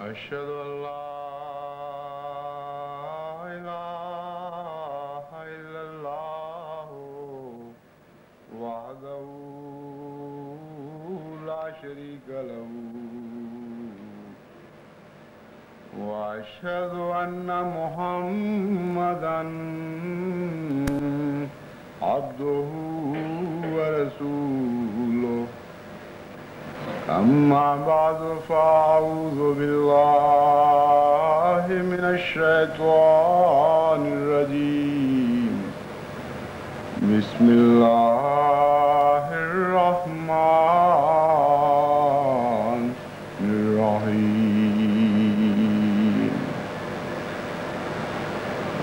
أشهد أن لا إله إلا الله وحده لا شريك له وأشهد أن محمدًا عبده ورسوله أما بعد فأعوذ بالله من الشيطان الرجيم بسم الله الرحمن الرحيم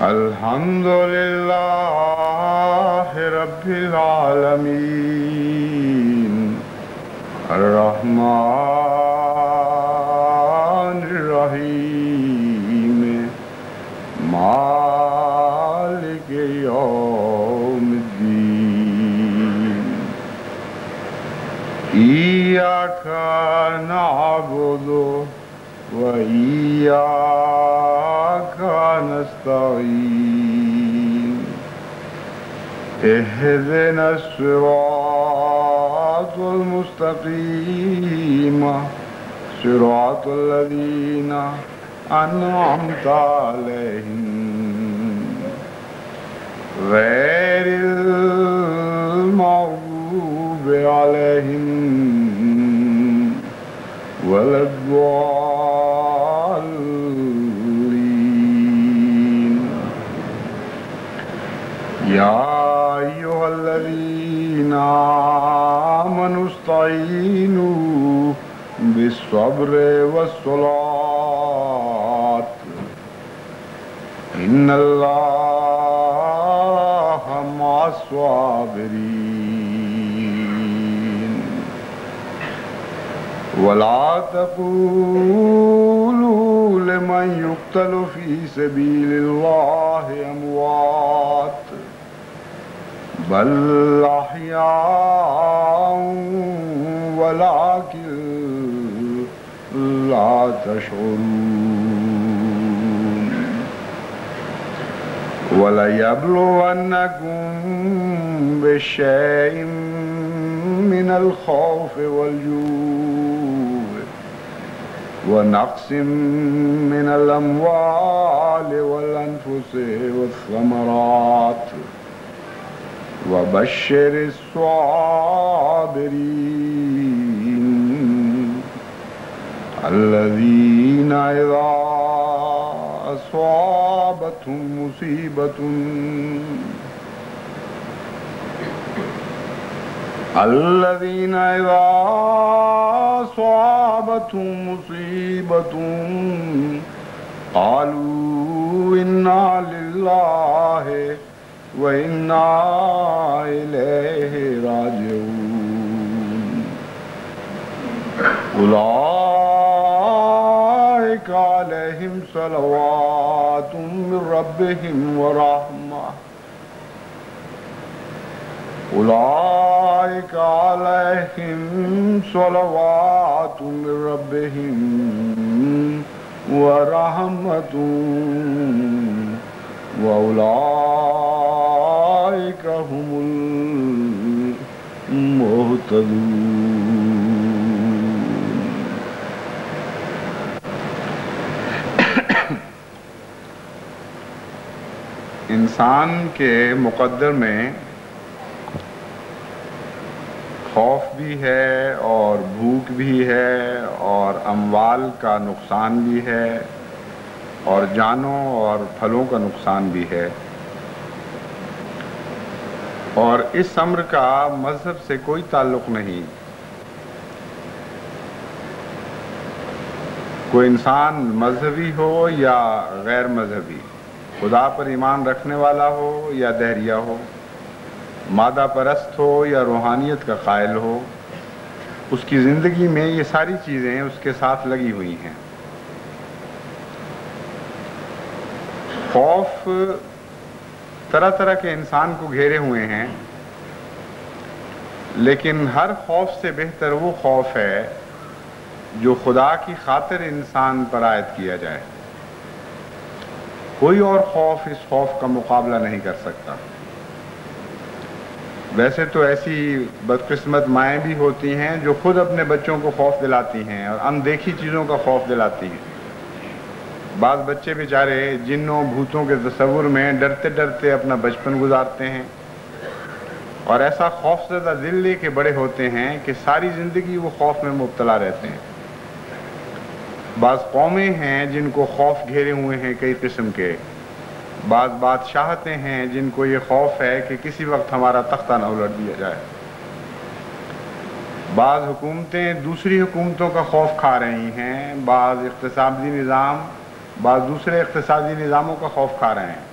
الحمد لله رب العالمين الرحمن الرحيم مالك يوم الدين إياك نعبد وإياك نستعين اهدنا الصراط المستقيم صراط الذين أنعمت عليهم غير المغضوب عليهم ولا الضالين يا أيها الذين آمنوا استعينوا بالصبر والصلاة إن الله مع الصابرين ولا تقولوا لمن يقتل في سبيل الله أموات بل أحياء ولكن لا تشعرون وليبلونكم بشيء من الخوف والجوع ونقص من الأموال والأنفس والثمرات وبشر الصابرين الذين إذا أصابتهم مصيبة قالوا إنا لله وإنا إليه راجعون أولئك عليهم صلوات من ربهم ورحمة أولئك عليهم صلوات من ربهم ورحمة وأولئك هم المهتدون. انسان کے مقدر میں خوف بھی ہے اور بھوک بھی ہے اور اموال کا نقصان بھی ہے اور جانوں اور پھلوں کا نقصان بھی ہے، اور اس امر کا مذہب سے کوئی تعلق نہیں۔ کوئی انسان مذہبی ہو یا غیر مذہبی، خدا پر ایمان رکھنے والا ہو یا دہریہ ہو، مادہ پرست ہو یا روحانیت کا قائل ہو، اس کی زندگی میں یہ ساری چیزیں اس کے ساتھ لگی ہوئی ہیں۔ خوف طرح طرح کے انسان کو گھیرے ہوئے ہیں، لیکن ہر خوف سے بہتر وہ خوف ہے جو خدا کی خاطر انسان پر عائد کیا جائے. کوئی اور خوف اس خوف کا مقابلہ نہیں کر سکتا. ویسے تو ایسی بدقسمت مائیں بھی ہوتی ہیں جو خود اپنے بچوں کو خوف دلاتی ہیں اور اندیکھی چیزوں کا خوف دلاتی ہیں. بعض بچے بیچارے جنوں بھوتوں کے تصور میں ڈرتے ڈرتے اپنا بچپن گزارتے ہیں اور ایسا خوف زدہ دل لے کے بڑے ہوتے ہیں کہ ساری زندگی وہ خوف میں مبتلا رہتے ہیں. بعض قومیں ہیں جن کو خوف گھیرے ہوئے ہیں کئی قسم کے. بعض بادشاہتیں ہیں جن کو یہ خوف ہے کہ کسی وقت ہمارا تختہ نہ الٹ دیا جائے. بعض حکومتیں دوسری حکومتوں کا خوف کھا رہی ہیں. بعض اقتصادی نظام بعض دوسرے اقتصادی نظاموں کا خوف کھا رہے ہیں.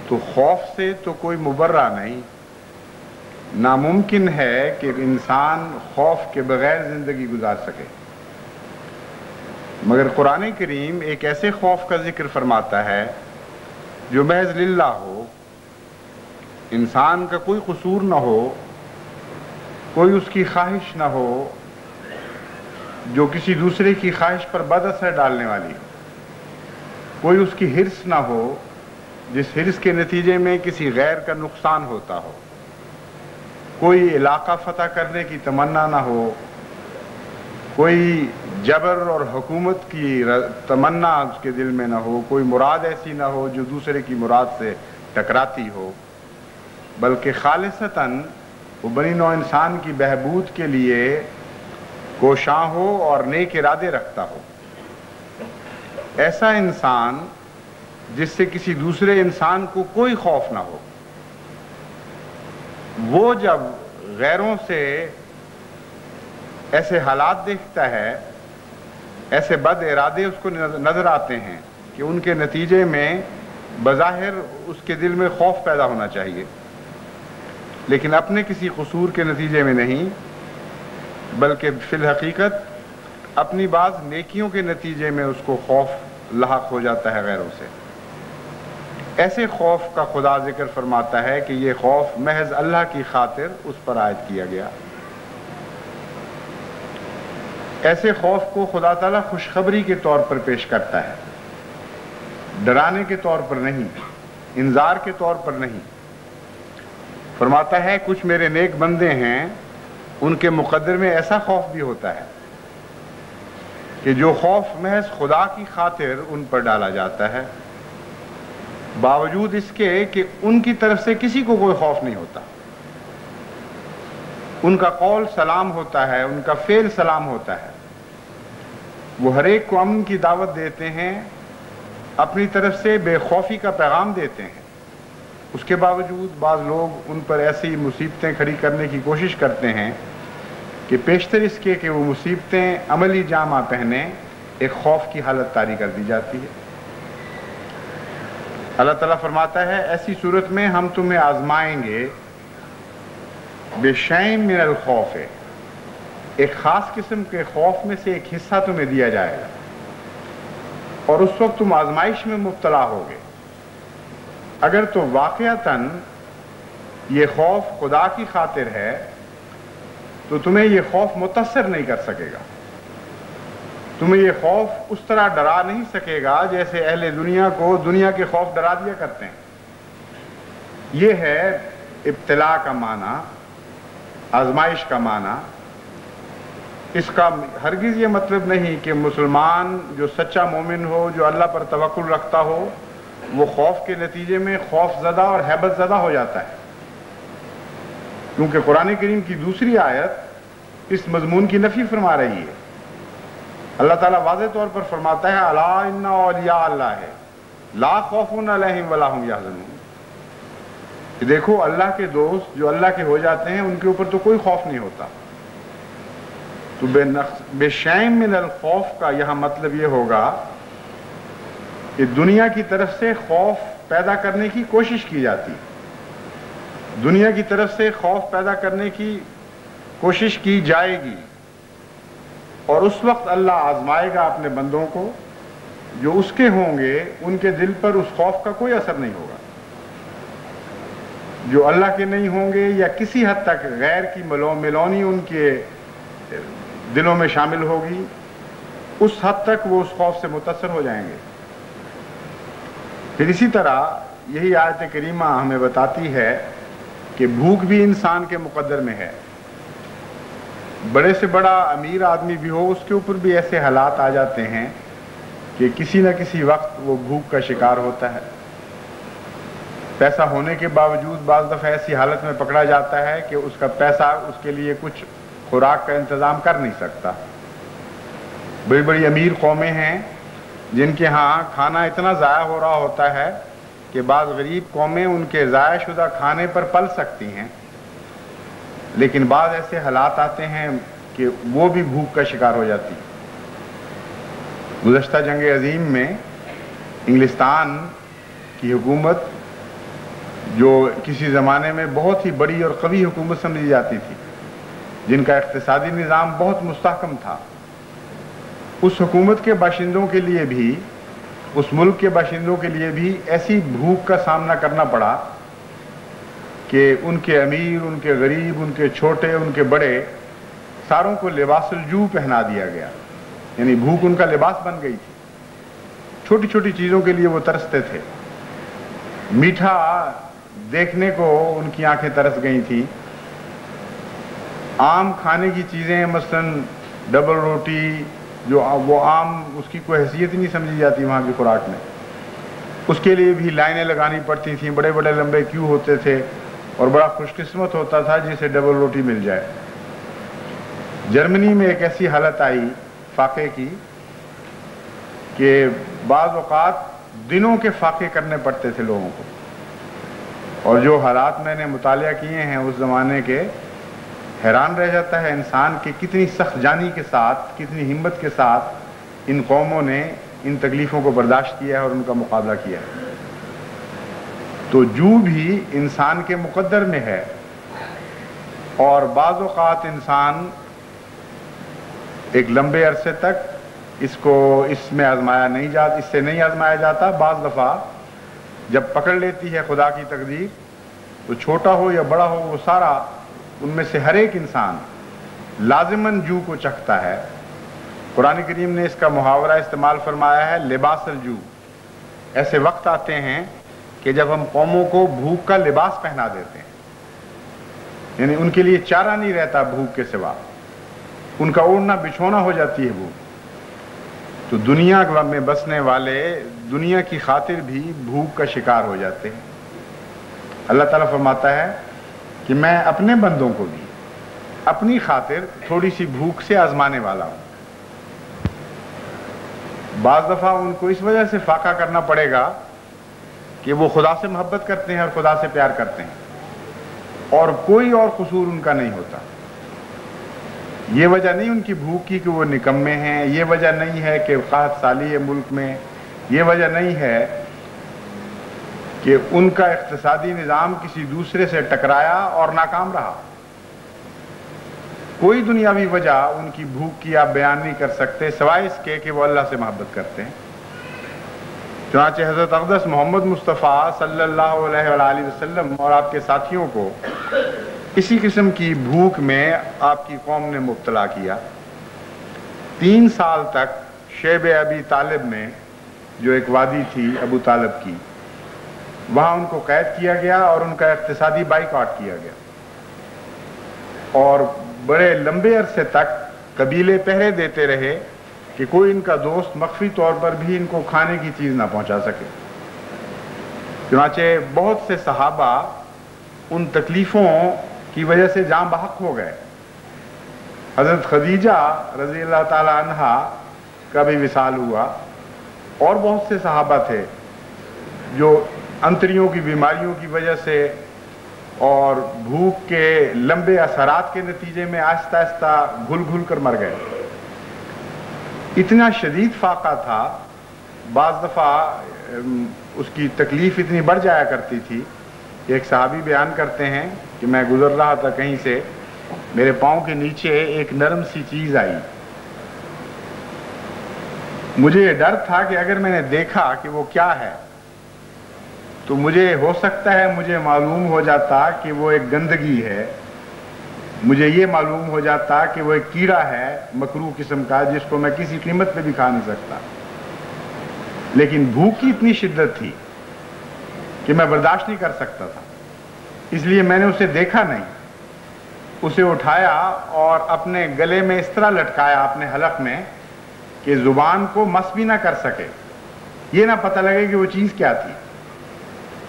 تو خوف سے تو کوئی مبرہ نہیں. ناممکن ہے کہ انسان خوف کے بغیر زندگی گزار سکے. مگر قرآن کریم ایک ایسے خوف کا ذکر فرماتا ہے جو محض للہ ہو، انسان کا کوئی قصور نہ ہو، کوئی اس کی خواہش نہ ہو جو کسی دوسرے کی خواہش پر بد اثر ڈالنے والی ہو، کوئی اس کی حرص نہ ہو جس حرص کے نتیجے میں کسی غیر کا نقصان ہوتا ہو، کوئی علاقہ فتح کرنے کی تمنا نہ ہو، کوئی جبر اور حکومت کی تمنا اس کے دل میں نہ ہو، کوئی مراد ایسی نہ ہو جو دوسرے کی مراد سے ٹکراتی ہو، بلکہ خالصتاً وہ بنی نوع انسان کی بہبود کے لیے کوشاں ہو اور نیک ارادے رکھتا ہو. ایسا انسان جس سے کسی دوسرے انسان کو کوئی خوف نہ ہو، وہ جب غیروں سے ایسے حالات دیکھتا ہے، ایسے بد ارادے اس کو نظر آتے ہیں کہ ان کے نتیجے میں بظاہر اس کے دل میں خوف پیدا ہونا چاہیے، لیکن اپنے کسی قصور کے نتیجے میں نہیں، بلکہ فی الحقیقت اپنی بعض نیکیوں کے نتیجے میں اس کو خوف لاحق ہو جاتا ہے غیروں سے. ایسے خوف کا خدا ذکر فرماتا ہے کہ یہ خوف محض اللہ کی خاطر اس پر عائد کیا گیا. ایسے خوف کو خدا تعالیٰ خوشخبری کے طور پر پیش کرتا ہے، ڈرانے کے طور پر نہیں، انذار کے طور پر نہیں. فرماتا ہے کچھ میرے نیک بندے ہیں ان کے مقدر میں ایسا خوف بھی ہوتا ہے کہ جو خوف محض خدا کی خاطر ان پر ڈالا جاتا ہے، باوجود اس کے کہ ان کی طرف سے کسی کو کوئی خوف نہیں ہوتا. ان کا قول سلام ہوتا ہے، ان کا فعل سلام ہوتا ہے. وہ ہر ایک کو امن کی دعوت دیتے ہیں، اپنی طرف سے بے خوفی کا پیغام دیتے ہیں. اس کے باوجود بعض لوگ ان پر ایسی مصیبتیں کھڑی کرنے کی کوشش کرتے ہیں کہ پیشتر اس کے کہ وہ مصیبتیں عملی جامہ پہنے ایک خوف کی حالت طاری کر دی جاتی ہے. اللہ تعالیٰ فرماتا ہے ایسی صورت میں ہم تمہیں آزمائیں گے بشیء من الخوف، ایک خاص قسم کے خوف میں سے ایک حصہ تمہیں دیا جائے گا اور اس وقت تم آزمائش میں مبتلا ہوگے. اگر تو واقعتاً یہ خوف خدا کی خاطر ہے تو تمہیں یہ خوف متاثر نہیں کر سکے گا. تمہیں یہ خوف اس طرح ڈرا نہیں سکے گا جیسے اہل دنیا کو دنیا کے خوف ڈرا دیا کرتے ہیں. یہ ہے ابتلا کا معنی، آزمائش کا معنی. اس کا ہرگز یہ مطلب نہیں کہ مسلمان جو سچا مومن ہو، جو اللہ پر توکل رکھتا ہو، وہ خوف کے نتیجے میں خوف زدہ اور ہیبت زدہ ہو جاتا ہے. کیونکہ قرآن کریم کی دوسری آیت اس مضمون کی نفی فرما رہی ہے. اللہ تعالیٰ واضح طور پر فرماتا ہے الا ان اولیاء اللہ لا خوف علیہم ولا هم یحزنون، کہ دیکھو اللہ کے دوست جو اللہ کے ہو جاتے ہیں ان کے اوپر تو کوئی خوف نہیں ہوتا. تو بشیء من الخوف کا یہاں مطلب یہ ہوگا کہ دنیا کی طرف سے خوف پیدا کرنے کی کوشش کی جاتی، دنیا کی طرف سے خوف پیدا کرنے کی کوشش کی جائے گی، اور اس وقت اللہ آزمائے گا اپنے بندوں کو. جو اس کے ہوں گے ان کے دل پر اس خوف کا کوئی اثر نہیں ہوگا. جو اللہ کے نہیں ہوں گے یا کسی حد تک غیر کی ملونی ان کے دلوں میں شامل ہوگی، اس حد تک وہ اس خوف سے متاثر ہو جائیں گے۔ پھر اسی طرح یہی آیت کریمہ ہمیں بتاتی ہے کہ بھوک بھی انسان کے مقدر میں ہے۔ بڑے سے بڑا امیر آدمی بھی ہو، اس کے اوپر بھی ایسے حالات آ جاتے ہیں کہ کسی نہ کسی وقت وہ بھوک کا شکار ہوتا ہے۔ پیسہ ہونے کے باوجود بعض دفعہ ایسی حالت میں پکڑا جاتا ہے کہ اس کا پیسہ اس کے لیے کچھ خوراک کا انتظام کر نہیں سکتا۔ بڑی بڑی امیر قومیں ہیں جن کے ہاں کھانا اتنا ضائع ہو رہا ہوتا ہے کہ بعض غریب قومیں ان کے ضائع شدہ کھانے پر پل سکتی ہیں، لیکن بعض ایسے حالات آتے ہیں کہ وہ بھی بھوک کا شکار ہو جاتی۔ گزشتہ جنگ عظیم میں انگلستان کی حکومت، جو کسی زمانے میں بہت ہی بڑی اور قوی حکومت سمجھی جاتی تھی، جن کا اقتصادی نظام بہت مستحکم تھا، اس حکومت کے باشندوں کے لیے بھی، اس ملک کے باشندوں کے لیے بھی ایسی بھوک کا سامنا کرنا پڑا کہ ان کے امیر، ان کے غریب، ان کے چھوٹے، ان کے بڑے، ساروں کو لباس الجوع پہنا دیا گیا، یعنی بھوک ان کا لباس بن گئی تھی۔ چھوٹی چھوٹی چیزوں کے لیے وہ ترستے تھے۔ میٹھا دیکھنے کو ان کی آنکھیں ترس گئی تھیں۔ عام کھانے کی چیزیں، مثلاً ڈبل روٹی، جو وہ عام، اس کی کوئی حیثیت نہیں سمجھی جاتی وہاں کی خوراک میں، اس کے لیے بھی لائنیں لگانی پڑتی تھیں، بڑے بڑے لمبے کیو ہوتے تھے، اور بڑا خوش قسمت ہوتا تھا جسے ڈبل روٹی مل جائے۔ جرمنی میں ایک ایسی حالت آئی فاقے کی کہ بعض اوقات دنوں کے فاقے کرنے پڑتے تھے لوگوں کو، اور جو حالات میں نے مطالعہ کیے ہیں اس زمانے کے، حیران رہ جاتا ہے انسان کہ کتنی سخت جانی کے ساتھ، کتنی ہمت کے ساتھ ان قوموں نے ان تکلیفوں کو برداشت کیا ہے اور ان کا مقابلہ کیا ہے۔ تو جو بھی انسان کے مقدر میں ہے، اور بعض اوقات انسان ایک لمبے عرصے تک اس میں آزمایا نہیں جاتا، اس سے نہیں آزمایا جاتا۔ بعض دفعہ جب پکڑ لیتی ہے خدا کی تقدیر، تو چھوٹا ہو یا بڑا ہو، وہ سارا، ان میں سے ہر ایک انسان لازماً جو کو چکھتا ہے۔ قرآن کریم نے اس کا محاورہ استعمال فرمایا ہے، لباس الجو۔ ایسے وقت آتے ہیں کہ جب ہم قوموں کو بھوک کا لباس پہنا دیتے ہیں، یعنی ان کے لیے چارہ نہیں رہتا بھوک کے سوا، ان کا اوڑھنا بچھونا ہو جاتی ہے بھوک۔ تو دنیا میں بسنے والے دنیا کی خاطر بھی بھوک کا شکار ہو جاتے ہیں۔ اللہ تعالیٰ فرماتا ہے کہ میں اپنے بندوں کو بھی اپنی خاطر تھوڑی سی بھوک سے آزمانے والا ہوں۔ بعض دفعہ ان کو اس وجہ سے فاقہ کرنا پڑے گا کہ وہ خدا سے محبت کرتے ہیں اور خدا سے پیار کرتے ہیں، اور کوئی اور قصور ان کا نہیں ہوتا۔ یہ وجہ نہیں ان کی بھوک کی کہ وہ نکمے ہیں، یہ وجہ نہیں ہے کہ قحط سالی ہے ملک میں، یہ وجہ نہیں ہے کہ ان کا اقتصادی نظام کسی دوسرے سے ٹکرایا اور ناکام رہا۔ کوئی دنیاوی وجہ ان کی بھوک کی آپ بیان نہیں کر سکتے سوائے اس کے کہ وہ اللہ سے محبت کرتے ہیں۔ چنانچہ حضرت اقدس محمد مصطفیٰ صلی اللہ علیہ وآلہ وسلم اور آپ کے ساتھیوں کو اسی قسم کی بھوک میں آپ کی قوم نے مبتلا کیا۔ 3 سال تک شیب ابی طالب میں، جو ایک وادی تھی ابو طالب کی، وہاں ان کو قید کیا گیا اور ان کا اقتصادی بائیکاٹ کیا گیا، اور بڑے لمبے عرصے تک قبیلے پہرے دیتے رہے کہ کوئی ان کا دوست مخفی طور پر بھی ان کو کھانے کی چیز نہ پہنچا سکے۔ چنانچہ بہت سے صحابہ ان تکلیفوں کی وجہ سے جاں بحق ہو گئے۔ حضرت خدیجہ رضی اللہ تعالی عنہا کا بھی وصال ہوا، اور بہت سے صحابہ تھے جو انتریوں کی بیماریوں کی وجہ سے اور بھوک کے لمبے اثرات کے نتیجے میں آہستہ آہستہ گھل گھل کر مر گئے۔ اتنا شدید فاقہ تھا، بعض دفعہ اس کی تکلیف اتنی بڑھ جایا کرتی تھی کہ ایک صحابی بیان کرتے ہیں کہ میں گزر رہا تھا کہیں سے، میرے پاؤں کے نیچے ایک نرم سی چیز آئی، مجھے یہ ڈر تھا کہ اگر میں نے دیکھا کہ وہ کیا ہے تو مجھے ہو سکتا ہے مجھے معلوم ہو جاتا کہ وہ ایک گندگی ہے، مجھے یہ معلوم ہو جاتا کہ وہ ایک کیڑا ہے مکروہ قسم کا جس کو میں کسی قیمت پہ بھی کھا نہیں سکتا، لیکن بھوک کی اتنی شدت تھی کہ میں برداشت نہیں کر سکتا تھا، اس لیے میں نے اسے دیکھا نہیں، اسے اٹھایا اور اپنے گلے میں اس طرح لٹکایا اپنے حلق میں کہ زبان کو مس بھی نہ کر سکے، یہ نہ پتہ لگے کہ وہ چیز کیا تھی۔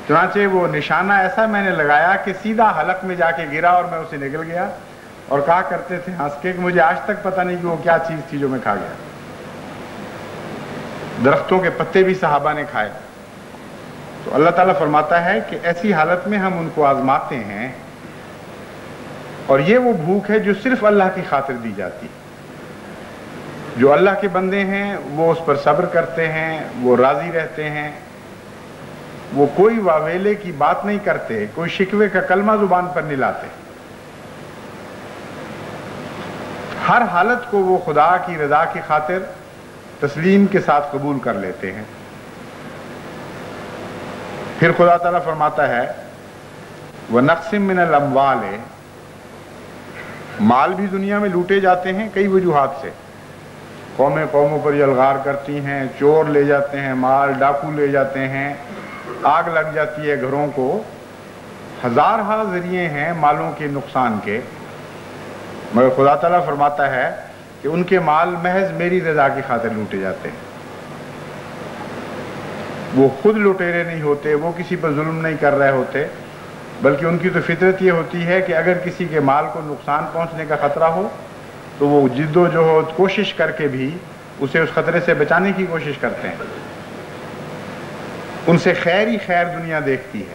چنانچہ وہ نشانہ ایسا میں نے لگایا کہ سیدھا حلق میں جا کے گرا اور میں اسے نگل گیا، اور کہا کرتے تھے ہنس کے کہ مجھے آج تک پتہ نہیں کہ وہ کیا چیز تھی جو میں کھا گیا۔ درختوں کے پتے بھی صحابہ نے کھائے۔ تو اللہ تعالیٰ فرماتا ہے کہ ایسی حالت میں ہم ان کو آزماتے ہیں، اور یہ وہ بھوک ہے جو صرف اللہ کی خاطر دی جاتی ہے۔ جو اللہ کے بندے ہیں وہ اس پر صبر کرتے ہیں، وہ راضی رہتے ہیں، وہ کوئی واویلے کی بات نہیں کرتے، کوئی شکوے کا کلمہ زبان پر نہیں لاتے، ہر حالت کو وہ خدا کی رضا کی خاطر تسلیم کے ساتھ قبول کر لیتے ہیں۔ پھر خدا تعالیٰ فرماتا ہے وَنَقْسِم مِّنَ الْأَمْوَالِ، مال بھی دنیا میں لوٹے جاتے ہیں کئی وجوہات سے، قومیں قوموں پر یلغار کرتی ہیں، چور لے جاتے ہیں مال، ڈاکو لے جاتے ہیں، آگ لگ جاتی ہے گھروں کو، ہزارہا ذریعے ہیں مالوں کے نقصان کے، مگر خدا تعالیٰ فرماتا ہے کہ ان کے مال محض میری رضا کی خاطر لوٹے جاتے ہیں۔ وہ خود لٹیرے نہیں ہوتے، وہ کسی پر ظلم نہیں کر رہے ہوتے، بلکہ ان کی تو فطرت یہ ہوتی ہے کہ اگر کسی کے مال کو نقصان پہنچنے کا خطرہ ہو تو وہ جد و جہد کوشش کر کے بھی اسے اس خطرے سے بچانے کی کوشش کرتے ہیں۔ ان سے خیر ہی خیر دنیا دیکھتی ہے،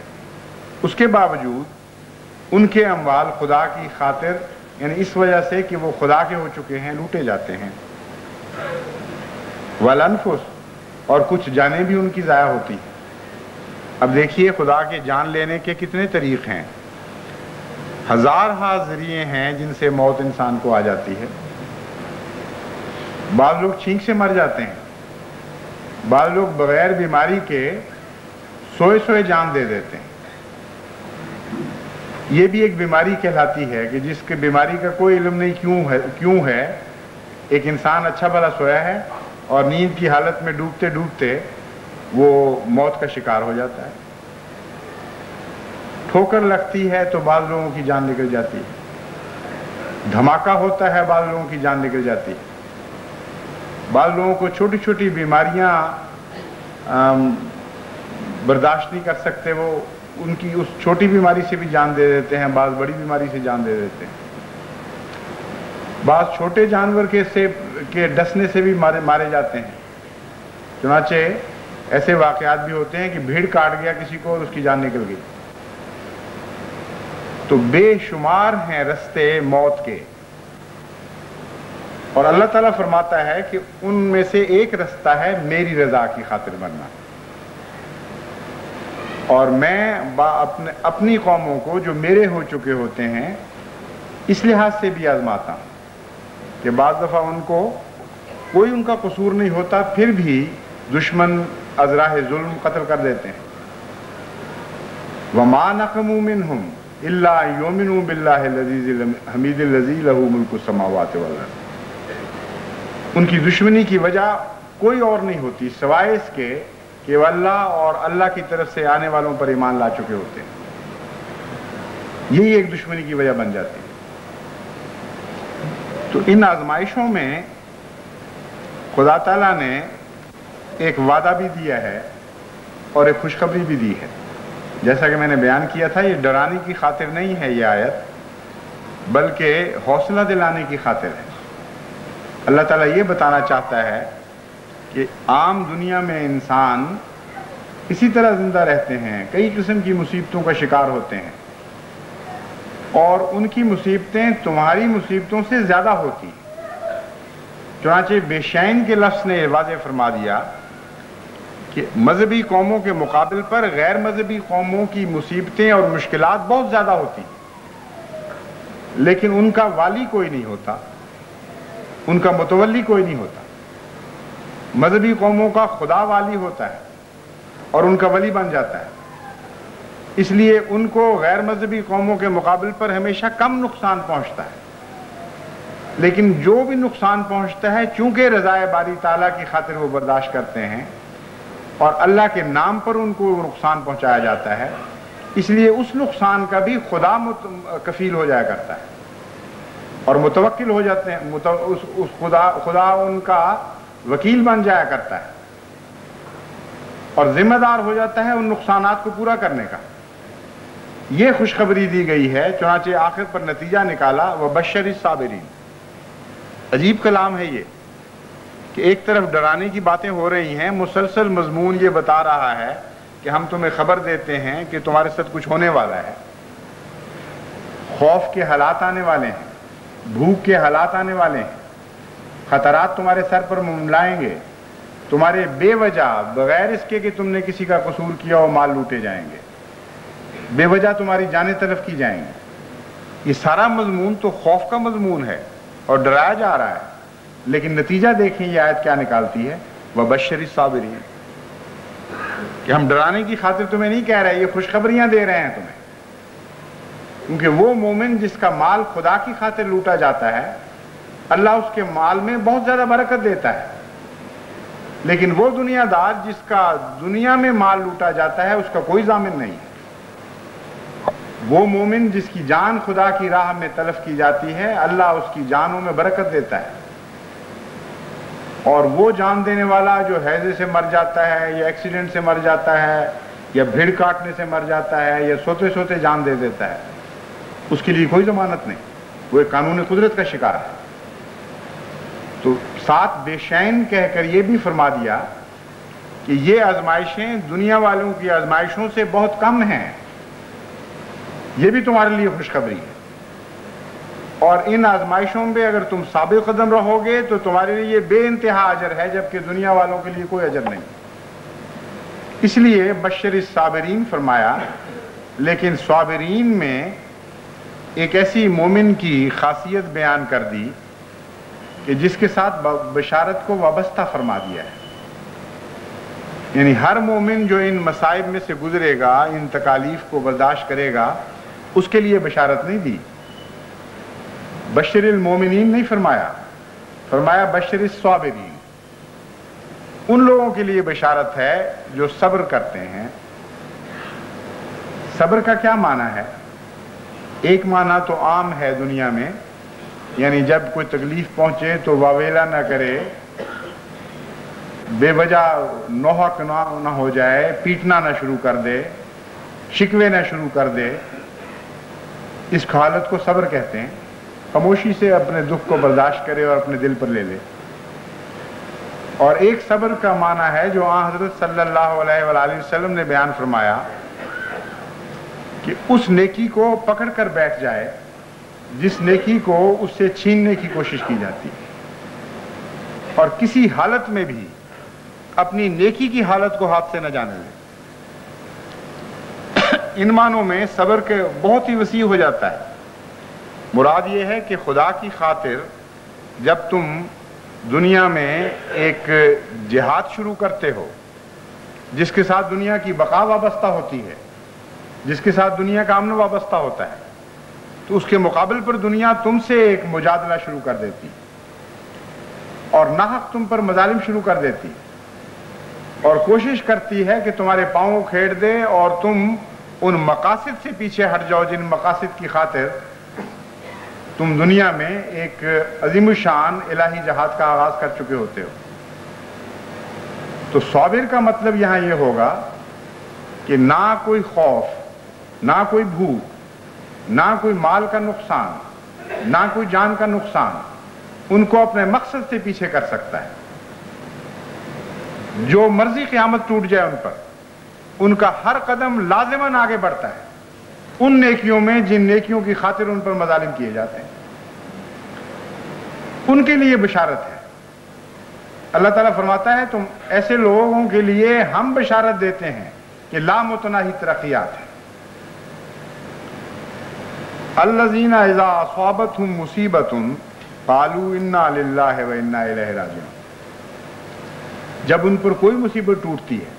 اس کے باوجود ان کے اموال خدا کی خاطر، یعنی اس وجہ سے کہ وہ خدا کے ہو چکے ہیں، لوٹے جاتے ہیں۔ والانفس، اور کچھ جانیں بھی ان کی ضائع ہوتی ہیں۔ اب دیکھیے خدا کے جان لینے کے کتنے طریق ہیں، ہزارہا ذریعے ہیں جن سے موت انسان کو آ جاتی ہے۔ بعض لوگ چھینک سے مر جاتے ہیں، بعض لوگ بغیر بیماری کے سوئے سوئے جان دے دیتے ہیں۔ یہ بھی ایک بیماری کہلاتی ہے کہ جس کے بیماری کا کوئی علم نہیں کیوں ہے، ایک انسان اچھا بھلا سویا ہے اور نیند کی حالت میں ڈوبتے ڈوبتے وہ موت کا شکار ہو جاتا ہے۔ ٹھوکر لگتی ہے تو بعض لوگوں کی جان نکل جاتی ہے، دھماکہ ہوتا ہے بعض لوگوں کی جان نکل جاتی ہے، بعض لوگوں کو چھوٹی چھوٹی بیماریاں برداشت نہیں کر سکتے، وہ ان کی اس چھوٹی بیماری سے بھی جان دے دیتے ہیں، بعض بڑی بیماری سے جان دے دیتے ہیں، بعض چھوٹے جانور کے ڈسنے سے بھی مارے جاتے ہیں۔ چنانچہ ایسے واقعات بھی ہوتے ہیں کہ بھیڑ کاٹ گیا کسی کو اور اس کی جان نکل گئی۔ تو بے شمار ہیں رستے موت کے، اور اللہ تعالیٰ فرماتا ہے کہ ان میں سے ایک رستہ ہے میری رضا کی خاطر مرنا، اور میں اپنی قوموں کو جو میرے ہو چکے ہوتے ہیں اس لحاظ سے بھی آزماتا ہوں کہ بعض دفعہ ان کو کوئی ان کا قصور نہیں ہوتا، پھر بھی دشمن از راہ ظلم قتل کر دیتے ہیں۔ وَمَا نَقَمُوا مِنْهُمْ إِلَّا يُؤْمِنُوا بِاللَّهِ الْعَزِيزِ الْحَمِيدِ الَّذِي لَهُ مُلْكُ السَّمَاوَاتِ وَالْأَرْضِ۔ ان کی دشمنی کی وجہ کوئی اور نہیں ہوتی سوائے اس کے کہ وہ اللہ اور اللہ کی طرف سے آنے والوں پر ایمان لا چکے ہوتے ہیں، یہی ایک دشمنی کی وجہ بن جاتی ہے۔ تو ان آزمائشوں میں خدا تعالیٰ نے ایک وعدہ بھی دیا ہے اور ایک خوشخبری بھی دی ہے۔ جیسا کہ میں نے بیان کیا تھا، یہ ڈرانے کی خاطر نہیں ہے یہ آیت، بلکہ حوصلہ دلانے کی خاطر ہے۔ اللہ تعالیٰ یہ بتانا چاہتا ہے کہ عام دنیا میں انسان اسی طرح زندہ رہتے ہیں، کئی قسم کی مصیبتوں کا شکار ہوتے ہیں، اور ان کی مصیبتیں تمہاری مصیبتوں سے زیادہ ہوتی ہیں۔ چنانچہ بے شین کے لفظ نے واضح فرما دیا کہ مذہبی قوموں کے مقابل پر غیر مذہبی قوموں کی مصیبتیں اور مشکلات بہت زیادہ ہوتی ہیں، لیکن ان کا والی کوئی نہیں ہوتا، ان کا متولی کوئی نہیں ہوتا۔ مذہبی قوموں کا خدا والی ہوتا ہے اور ان کا ولی بن جاتا ہے، اس لیے ان کو غیر مذہبی قوموں کے مقابل پر ہمیشہ کم نقصان پہنچتا ہے، لیکن جو بھی نقصان پہنچتا ہے چونکہ رضائے باری تعالیٰ کی خاطر وہ برداشت کرتے ہیں اور اللہ کے نام پر ان کو نقصان پہنچایا جاتا ہے، اس لیے اس نقصان کا بھی خدا کفیل ہو جایا کرتا ہے اور متوکل ہو جاتے ہیں، خدا ان کا وکیل بن جایا کرتا ہے اور ذمہ دار ہو جاتا ہے ان نقصانات کو پورا کرنے کا۔ یہ خوشخبری دی گئی ہے، چنانچہ آخر پر نتیجہ نکالا وَبَشَّرِ الصَّابِرِينَ۔ عجیب کلام ہے یہ کہ ایک طرف ڈرانے کی باتیں ہو رہی ہیں، مسلسل مضمون یہ بتا رہا ہے کہ ہم تمہیں خبر دیتے ہیں کہ تمہارے ساتھ کچھ ہونے والا ہے، خوف کے حالات آنے والے ہیں، بھوک کے حالات آنے والے ہیں، خطرات تمہارے سر پر منڈلائیں گے، تمہارے بے وجہ بغیر اس کے کہ تم نے کسی کا قصور کیا ہو مال لوٹے جائیں گے، بے وجہ تمہاری جانیں تلف کی جائیں گی۔ یہ سارا مضمون تو خوف کا مضمون ہے اور ڈرایا جا رہا ہے، لیکن نتیجہ دیکھیں یہ آیت کیا نکالتی ہے، وَبَشِّرِ الصَّابِرِينَ، کہ ہم ڈرانے کی خاطر تمہیں نہیں کہہ رہے، یہ خوشخبریاں دے رہے ہیں تمہیں، کیونکہ وہ مومن جس کا مال خدا کی خاطر لوٹا جاتا ہے اللہ اس کے مال میں بہت زیادہ برکت دیتا ہے، لیکن وہ دنیا دار جس کا دنیا میں مال لوٹا جاتا ہے اس کا کوئی ضامن نہیں ہے۔ وہ مومن جس کی جان خدا کی راہ میں تلف کی جاتی ہے اللہ اس کی جانوں میں برکت دیتا ہے، اور وہ جان دینے والا جو ہیضے سے مر جاتا ہے یا ایکسیڈنٹ سے مر جاتا ہے یا بھیڑ کاٹنے سے مر جاتا ہے یا سوتے سوتے جان دے دیتا ہے، اس کے لیے کوئی ضمانت نہیں، وہ ایک قانون قدرت کا شکار ہے۔ تو ساتھ بے شین کہہ کر یہ بھی فرما دیا کہ یہ آزمائشیں دنیا والوں کی آزمائشوں سے بہت کم ہیں، یہ بھی تمہارے لیے خوشخبری ہے، اور ان آزمائشوں میں اگر تم ثابت قدم رہو گے تو تمہارے لیے بے انتہا اجر ہے، جبکہ دنیا والوں کے لیے کوئی اجر نہیں۔ اس لیے بشر الصابرین فرمایا، لیکن صابرین میں ایک ایسی مومن کی خاصیت بیان کر دی کہ جس کے ساتھ بشارت کو وابستہ فرما دیا ہے، یعنی ہر مومن جو ان مصائب میں سے گزرے گا، ان تکالیف کو برداشت کرے گا، اس کے لیے بشارت نہیں دی، بشر المومنین نہیں فرمایا، فرمایا بشر الصابرین، ان لوگوں کے لیے بشارت ہے جو صبر کرتے ہیں۔ صبر کا کیا معنی ہے؟ ایک معنی تو عام ہے دنیا میں، یعنی جب کوئی تکلیف پہنچے تو واویلا نہ کرے، بے وجہ نوحق نہ ہو جائے، پیٹنا نہ شروع کر دے، شکوے نہ شروع کر دے، اس حالت کو صبر کہتے ہیں۔ خاموشی سے اپنے دکھ کو برداشت کرے اور اپنے دل پر لے لے۔ اور ایک صبر کا معنی ہے جو حضرت صلی اللہ علیہ وآلہ وسلم نے بیان فرمایا کہ اس نیکی کو پکڑ کر بیٹھ جائے جس نیکی کو اس سے چھیننے کی کوشش کی جاتی ہے، اور کسی حالت میں بھی اپنی نیکی کی حالت کو ہاتھ سے نہ جانے دے۔ ان معنوں میں صبر کے بہت ہی وسیع ہو جاتا ہے۔ مراد یہ ہے کہ خدا کی خاطر جب تم دنیا میں ایک جہاد شروع کرتے ہو جس کے ساتھ دنیا کی بقا وابستہ ہوتی ہے، جس کے ساتھ دنیا کا امن وابستہ ہوتا ہے، تو اس کے مقابل پر دنیا تم سے ایک مجادلہ شروع کر دیتی اور ناحق تم پر مظالم شروع کر دیتی اور کوشش کرتی ہے کہ تمہارے پاؤں کو کھیڑ دے اور تم ان مقاصد سے پیچھے ہٹ جاؤ جن مقاصد کی خاطر تم دنیا میں ایک عظیم الشان الہی جہاد کا آغاز کر چکے ہوتے ہو۔ تو صابر کا مطلب یہاں یہ ہوگا کہ نہ کوئی خوف، نہ کوئی بھوک، نہ کوئی مال کا نقصان، نہ کوئی جان کا نقصان ان کو اپنے مقصد سے پیچھے کر سکتا ہے۔ جو مرضی قیامت ٹوٹ جائے ان پر، ان کا ہر قدم لازماً آگے بڑھتا ہے ان نیکیوں میں جن نیکیوں کی خاطر ان پر مظالم کیے جاتے ہیں، ان کے لیے بشارت ہے۔ اللہ تعالیٰ فرماتا ہے تم ایسے لوگوں کے لیے ہم بشارت دیتے ہیں کہ لامتناہی ترقیات ہیں۔ الذین اذا اصابتهم مصیبۃ قالوا انا للہ و انا الیہ راجعون، جب ان پر کوئی مصیبت ٹوٹتی ہے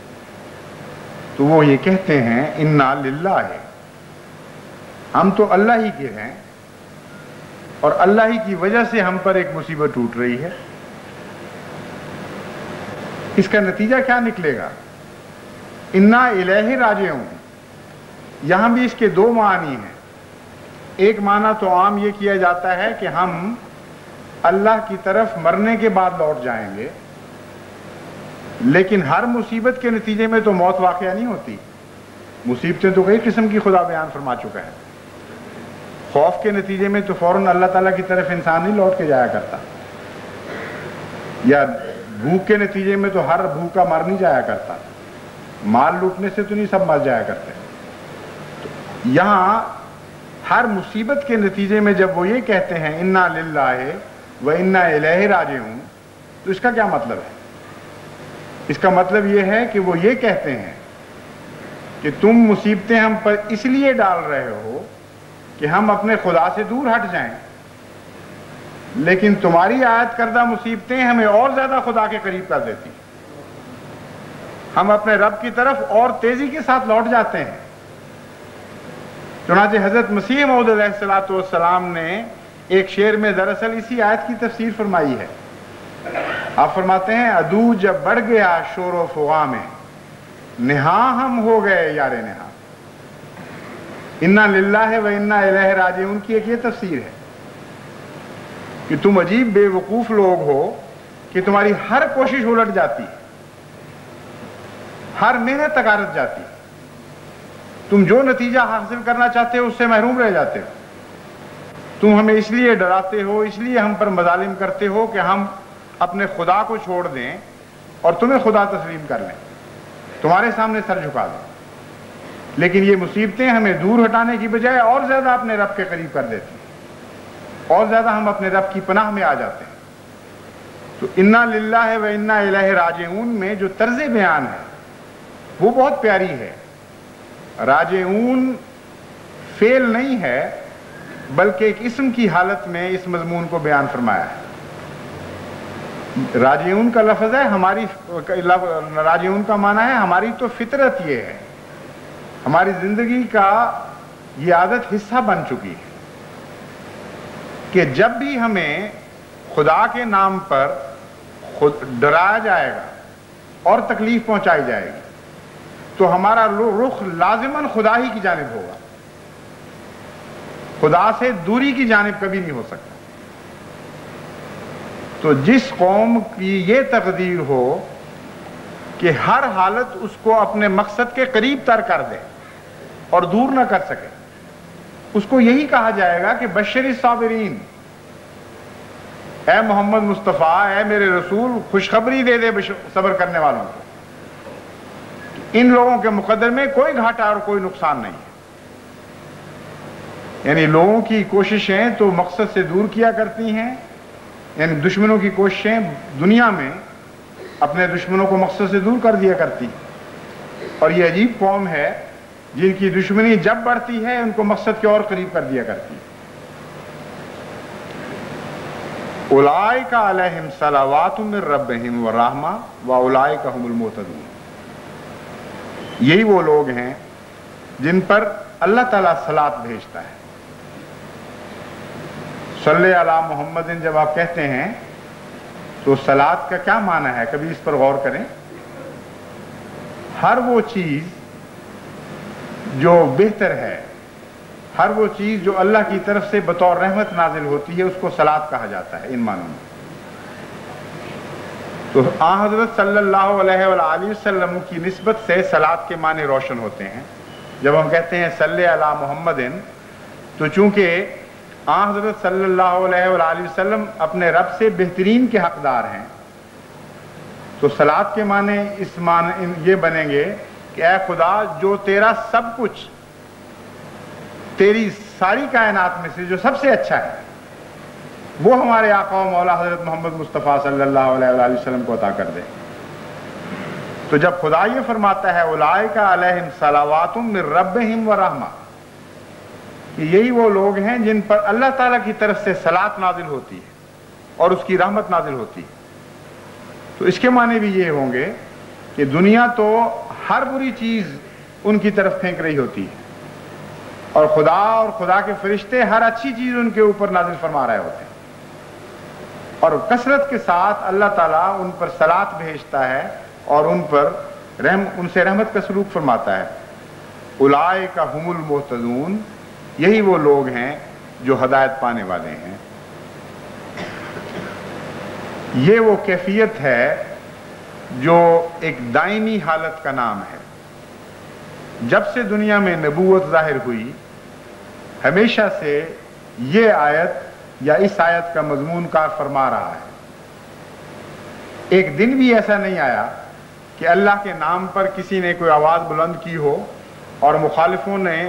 تو وہ یہ کہتے ہیں انا للہ ہے، ہم تو اللہ ہی کے ہیں اور اللہ ہی کی وجہ سے ہم پر ایک مصیبت ٹوٹ رہی ہے۔ اس کا نتیجہ کیا نکلے گا؟ انا الیہ راجعون، یہاں بھی اس کے دو معنی ہیں۔ ایک معنی تو عام یہ کیا جاتا ہے کہ ہم اللہ کی طرف مرنے کے بعد لوٹ جائیں گے، لیکن ہر مصیبت کے نتیجے میں تو موت واقعہ نہیں ہوتی۔ مصیبتیں تو کئی قسم کی خدا بیان فرما چکا ہے۔ خوف کے نتیجے میں تو فوراً اللہ تعالیٰ کی طرف انسان نہیں لوٹ کے جایا کرتا، یا بھوک کے نتیجے میں تو ہر بھوکا مر نہیں جایا کرتا، مال لوٹنے سے تو نہیں سب مر جایا کرتے۔ یہاں ہر مصیبت کے نتیجے میں جب وہ یہ کہتے ہیں انا للہ و انا الیہ راجعون، تو اس کا کیا مطلب ہے؟ اس کا مطلب یہ ہے کہ وہ یہ کہتے ہیں کہ تم مصیبتیں ہم پر اس لیے ڈال رہے ہو کہ ہم اپنے خدا سے دور ہٹ جائیں، لیکن تمہاری عائد کردہ مصیبتیں ہمیں اور زیادہ خدا کے قریب کر دیتی، ہم اپنے رب کی طرف اور تیزی کے ساتھ لوٹ جاتے ہیں۔ چنانچہ حضرت مسیح موعود علیہ السلام نے ایک شعر میں دراصل اسی آیت کی تفسیر فرمائی ہے۔ آپ فرماتے ہیں عدو جب بڑھ گیا شور و فغاں میں، نہاں ہم ہو گئے یار نہاں۔ انا للہ و انا الیہ راجعون کی ایک یہ تفسیر ہے کہ تم عجیب بے وقوف لوگ ہو کہ تمہاری ہر کوشش الٹ جاتی ہے، ہر محنت تکارت جاتی ہے، تم جو نتیجہ حاصل کرنا چاہتے ہو اس سے محروم رہ جاتے ہو۔ تم ہمیں اس لیے ڈراتے ہو، اس لیے ہم پر مظالم کرتے ہو کہ ہم اپنے خدا کو چھوڑ دیں اور تمہیں خدا تسلیم کر لیں، تمہارے سامنے سر جھکا دیں، لیکن یہ مصیبتیں ہمیں دور ہٹانے کی بجائے اور زیادہ اپنے رب کے قریب کر دیتی ہیں، اور زیادہ ہم اپنے رب کی پناہ میں آ جاتے ہیں۔ تو انا للہ و انا الیہ راجعون میں جو طرز بیان ہے وہ بہت پیاری ہے۔ راجعون فعل نہیں ہے بلکہ ایک اسم کی حالت میں اس مضمون کو بیان فرمایا ہے۔ راجعون کا لفظ ہے ہماری، راجعون کا معنی ہے ہماری تو فطرت یہ ہے، ہماری زندگی کا یہ عادت حصہ بن چکی ہے کہ جب بھی ہمیں خدا کے نام پر ڈرایا جائے گا اور تکلیف پہنچائی جائے گی تو ہمارا رخ لازماً خدا ہی کی جانب ہوگا، خدا سے دوری کی جانب کبھی نہیں ہو سکتا۔ تو جس قوم کی یہ تقدیر ہو کہ ہر حالت اس کو اپنے مقصد کے قریب تر کر دے اور دور نہ کر سکے، اس کو یہی کہا جائے گا کہ بشر الصابرین، اے محمد مصطفیٰ، اے میرے رسول، خوشخبری دے دے صبر کرنے والوں کو، ان لوگوں کے مقدر میں کوئی گھاٹا اور کوئی نقصان نہیں ہے۔ یعنی لوگوں کی کوششیں تو مقصد سے دور کیا کرتی ہیں، یعنی دشمنوں کی کوششیں دنیا میں اپنے دشمنوں کو مقصد سے دور کر دیا کرتی، اور یہ عجیب قوم ہے جن کی دشمنی جب بڑھتی ہے ان کو مقصد کے اور قریب کر دیا کرتی۔ اولئک علیہم صلوات من ربہم ورحمہ واولئک هم المہتدون، یہی وہ لوگ ہیں جن پر اللہ تعالیٰ صلاۃ بھیجتا ہے۔ صلی علی محمد جب آپ کہتے ہیں تو صلاۃ کا کیا معنی ہے؟ کبھی اس پر غور کریں۔ ہر وہ چیز جو بہتر ہے، ہر وہ چیز جو اللہ کی طرف سے بطور رحمت نازل ہوتی ہے، اس کو صلاۃ کہا جاتا ہے ان معنوں میں۔ تو آن حضرت صلی اللہ علیہ وآلہ وسلم کی نسبت سے صلاۃ کے معنی روشن ہوتے ہیں۔ جب ہم کہتے ہیں صلی علی محمد، تو چونکہ آن حضرت صلی اللہ علیہ وآلہ وسلم اپنے رب سے بہترین کے حقدار ہیں، تو صلاۃ کے معنی اس معنی یہ بنیں گے کہ اے خدا، جو تیرا سب کچھ، تیری ساری کائنات میں سے جو سب سے اچھا ہے، وہ ہمارے آقا و مولا حضرت محمد مصطفیٰ صلی اللہ علیہ وآلہ وسلم کو عطا کر دے۔ تو جب خدا یہ فرماتا ہے اولئک علیہم صلوات من ربہم ورحمہ، کہ یہی وہ لوگ ہیں جن پر اللہ تعالیٰ کی طرف سے صلاۃ نازل ہوتی ہے اور اس کی رحمت نازل ہوتی ہے، تو اس کے معنی بھی یہ ہوں گے کہ دنیا تو ہر بری چیز ان کی طرف پھینک رہی ہوتی ہے، اور خدا کے فرشتے ہر اچھی چیز ان کے اوپر نازل فرما رہے ہوتے ہیں، اور کثرت کے ساتھ اللہ تعالیٰ ان پر صلات بھیجتا ہے اور ان سے رحمت کا سلوک فرماتا ہے۔ اولئک ھم المہتدون، یہی وہ لوگ ہیں جو ہدایت پانے والے ہیں۔ یہ وہ کیفیت ہے جو ایک دائمی حالت کا نام ہے۔ جب سے دنیا میں نبوت ظاہر ہوئی، ہمیشہ سے یہ آیت یا اس آیت کا مضمون کار فرما رہا ہے۔ ایک دن بھی ایسا نہیں آیا کہ اللہ کے نام پر کسی نے کوئی آواز بلند کی ہو اور مخالفوں نے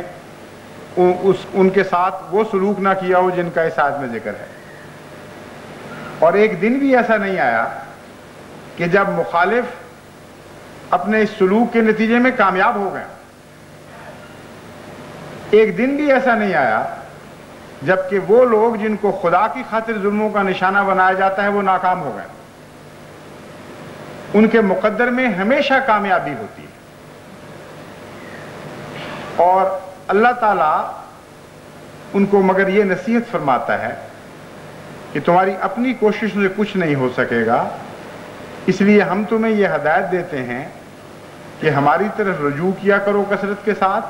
ان کے ساتھ وہ سلوک نہ کیا ہو جن کا اس آیت میں ذکر ہے، اور ایک دن بھی ایسا نہیں آیا کہ جب مخالف اپنے اس سلوک کے نتیجے میں کامیاب ہو گئے۔ ایک دن بھی ایسا نہیں آیا جبکہ وہ لوگ جن کو خدا کی خاطر ظلموں کا نشانہ بنایا جاتا ہے وہ ناکام ہو گئے۔ ان کے مقدر میں ہمیشہ کامیابی ہوتی ہے، اور اللہ تعالیٰ ان کو مگر یہ نصیحت فرماتا ہے کہ تمہاری اپنی کوشش سے کچھ نہیں ہو سکے گا، اس لیے ہم تمہیں یہ ہدایت دیتے ہیں کہ ہماری طرف رجوع کیا کرو کثرت کے ساتھ۔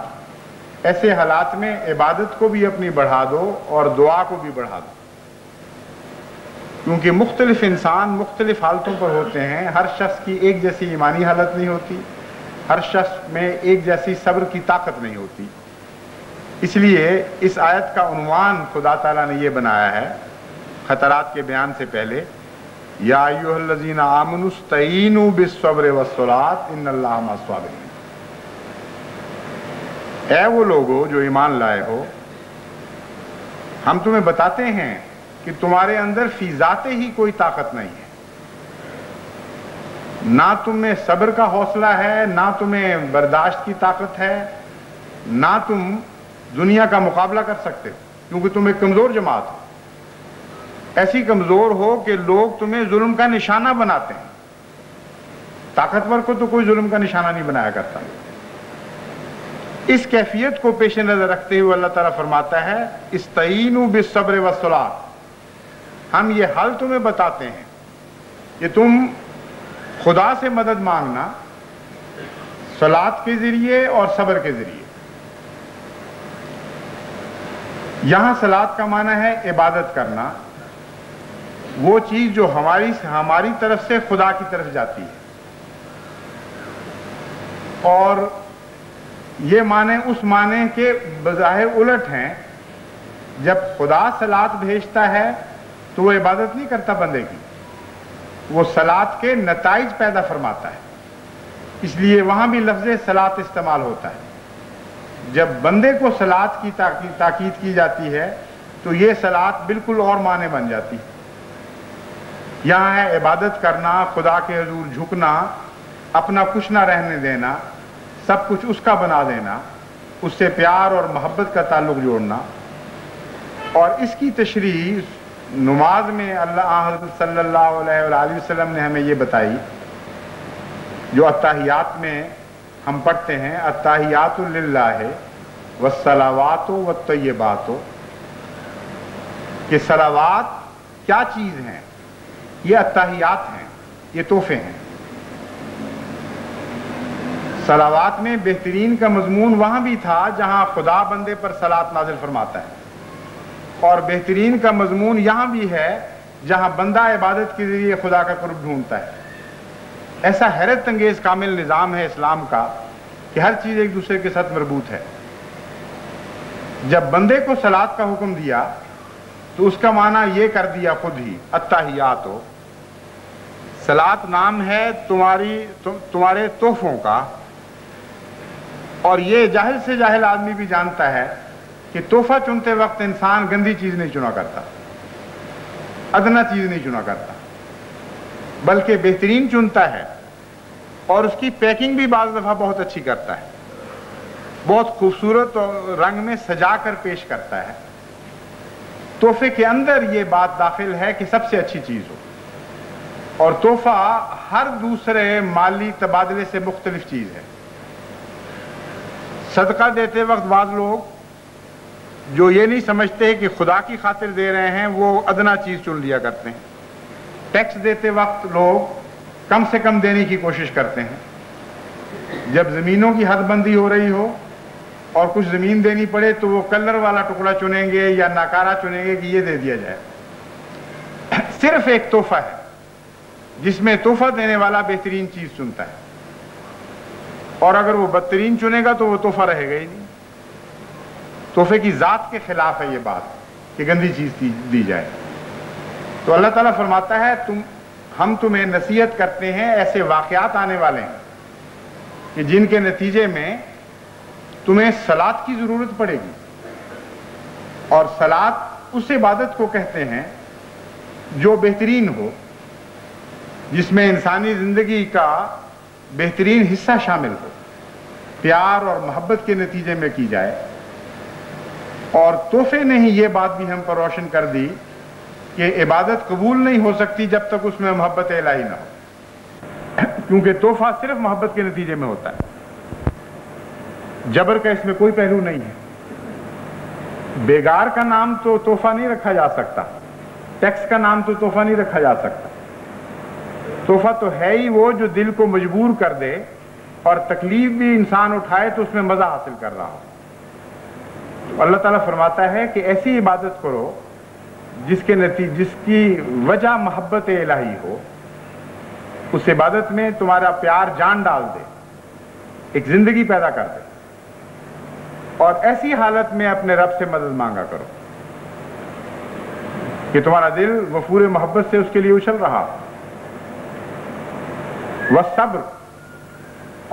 ایسے حالات میں عبادت کو بھی اپنی بڑھا دو اور دعا کو بھی بڑھا دو، کیونکہ مختلف انسان مختلف حالتوں پر ہوتے ہیں۔ ہر شخص کی ایک جیسی ایمانی حالت نہیں ہوتی، ہر شخص میں ایک جیسی صبر کی طاقت نہیں ہوتی۔ اس لیے اس آیت کا عنوان خدا تعالیٰ نے یہ بنایا ہے خطرات کے بیان سے پہلے، یا ایھا الذین آمنوا استعینوا بالصبر والصلاۃ ان اللہ مع الصابرین۔ اے وہ لوگو جو ایمان لائے ہو، ہم تمہیں بتاتے ہیں کہ تمہارے اندر فی ذات ہی کوئی طاقت نہیں ہے، نہ تم میں صبر کا حوصلہ ہے، نہ تمہیں برداشت کی طاقت ہے، نہ تم دنیا کا مقابلہ کر سکتے ہو، کیونکہ تم ایک کمزور جماعت ہو، ایسی کمزور ہو کہ لوگ تمہیں ظلم کا نشانہ بناتے ہیں۔ طاقتور کو تو کوئی ظلم کا نشانہ نہیں بنایا کرتا۔ اس کیفیت کو پیش نظر رکھتے ہوئے اللہ تعالیٰ فرماتا ہے استعینوا بالصبر والصلاۃ، ہم یہ حل تمہیں بتاتے ہیں کہ تم خدا سے مدد مانگنا صلاۃ کے ذریعے اور صبر کے ذریعے۔ یہاں صلاۃ کا معنی ہے عبادت کرنا، وہ چیز جو ہماری طرف سے خدا کی طرف جاتی ہے، اور یہ معنی اس معنی کے بظاہر الٹ ہیں۔ جب خدا صلاۃ بھیجتا ہے تو وہ عبادت نہیں کرتا بندے کی، وہ صلاۃ کے نتائج پیدا فرماتا ہے، اس لیے وہاں بھی لفظ صلاۃ استعمال ہوتا ہے۔ جب بندے کو صلاۃ کی تاکید کی جاتی ہے تو یہ صلاۃ بالکل اور معنی بن جاتی ہے۔ یہاں ہے عبادت کرنا، خدا کے حضور جھکنا، اپنا کچھ نہ رہنے دینا، سب کچھ اس کا بنا دینا، اس سے پیار اور محبت کا تعلق جوڑنا۔ اور اس کی تشریح نماز میں حضرت صلی اللہ علیہ وآلہ وسلم نے ہمیں یہ بتائی، جو اتحیات میں ہم پڑھتے ہیں، التحیات للہ والصلوات والطیبات، کہ صلوات کیا چیز ہیں؟ یہ اتحیات ہیں، یہ تحفے ہیں۔ صلوات میں بہترین کا مضمون وہاں بھی تھا جہاں خدا بندے پر صلاۃ نازل فرماتا ہے، اور بہترین کا مضمون یہاں بھی ہے جہاں بندہ عبادت کے ذریعے خدا کا قرب ڈھونڈتا ہے۔ ایسا حیرت انگیز کامل نظام ہے اسلام کا کہ ہر چیز ایک دوسرے کے ساتھ مربوط ہے۔ جب بندے کو صلاۃ کا حکم دیا تو اس کا معنی یہ کر دیا خود ہی، التحیات، صلاۃ نام ہے تمہارے تحفوں کا، اور یہ جاہل سے جاہل آدمی بھی جانتا ہے کہ تحفہ چنتے وقت انسان گندی چیز نہیں چنا کرتا، ادنا چیز نہیں چنا کرتا، بلکہ بہترین چنتا ہے، اور اس کی پیکنگ بھی بعض دفعہ بہت اچھی کرتا ہے، بہت خوبصورت رنگ میں سجا کر پیش کرتا ہے۔ تحفے کے اندر یہ بات داخل ہے کہ سب سے اچھی چیز ہو، اور تحفہ ہر دوسرے مالی تبادلے سے مختلف چیز ہے۔ صدقہ دیتے وقت بعض لوگ جو یہ نہیں سمجھتے کہ خدا کی خاطر دے رہے ہیں وہ ادنا چیز چن لیا کرتے ہیں. ٹیکس دیتے وقت لوگ کم سے کم دینے کی کوشش کرتے ہیں. جب زمینوں کی حد بندی ہو رہی ہو اور کچھ زمین دینی پڑے تو وہ کلر والا ٹکڑا چنیں گے یا ناکارہ چنیں گے کہ یہ دے دیا جائے. صرف ایک تحفہ ہے جس میں تحفہ دینے والا بہترین چیز چنتا ہے، اور اگر وہ بدترین چنے گا تو وہ تحفہ رہے گا ہی نہیں. تحفے کی ذات کے خلاف ہے یہ بات کہ گندی چیز دی جائے. تو اللہ تعالیٰ فرماتا ہے ہم تمہیں نصیحت کرتے ہیں، ایسے واقعات آنے والے ہیں کہ جن کے نتیجے میں تمہیں صلاۃ کی ضرورت پڑے گی. اور صلاۃ اس عبادت کو کہتے ہیں جو بہترین ہو، جس میں انسانی زندگی کا بہترین حصہ شامل ہو، پیار اور محبت کے نتیجے میں کی جائے. اور تحفے نے ہی یہ بات بھی ہم پر روشن کر دی کہ عبادت قبول نہیں ہو سکتی جب تک اس میں محبت الہی نہ ہو، کیونکہ تحفہ صرف محبت کے نتیجے میں ہوتا ہے. جبر کا اس میں کوئی پہلو نہیں ہے. بیگار کا نام تو تحفہ نہیں رکھا جا سکتا، ٹیکس کا نام تو تحفہ نہیں رکھا جا سکتا. تحفہ تو ہے ہی وہ جو دل کو مجبور کر دے اور تکلیف بھی انسان اٹھائے تو اس میں مزہ حاصل کر رہا ہو. تو اللہ تعالیٰ فرماتا ہے کہ ایسی عبادت کرو جس کی وجہ محبت الہی ہو. اس عبادت میں تمہارا پیار جان ڈال دے، ایک زندگی پیدا کر دے. اور ایسی حالت میں اپنے رب سے مدد مانگا کرو کہ تمہارا دل وفور محبت سے اس کے لیے اچھل رہا ہو. والصبر،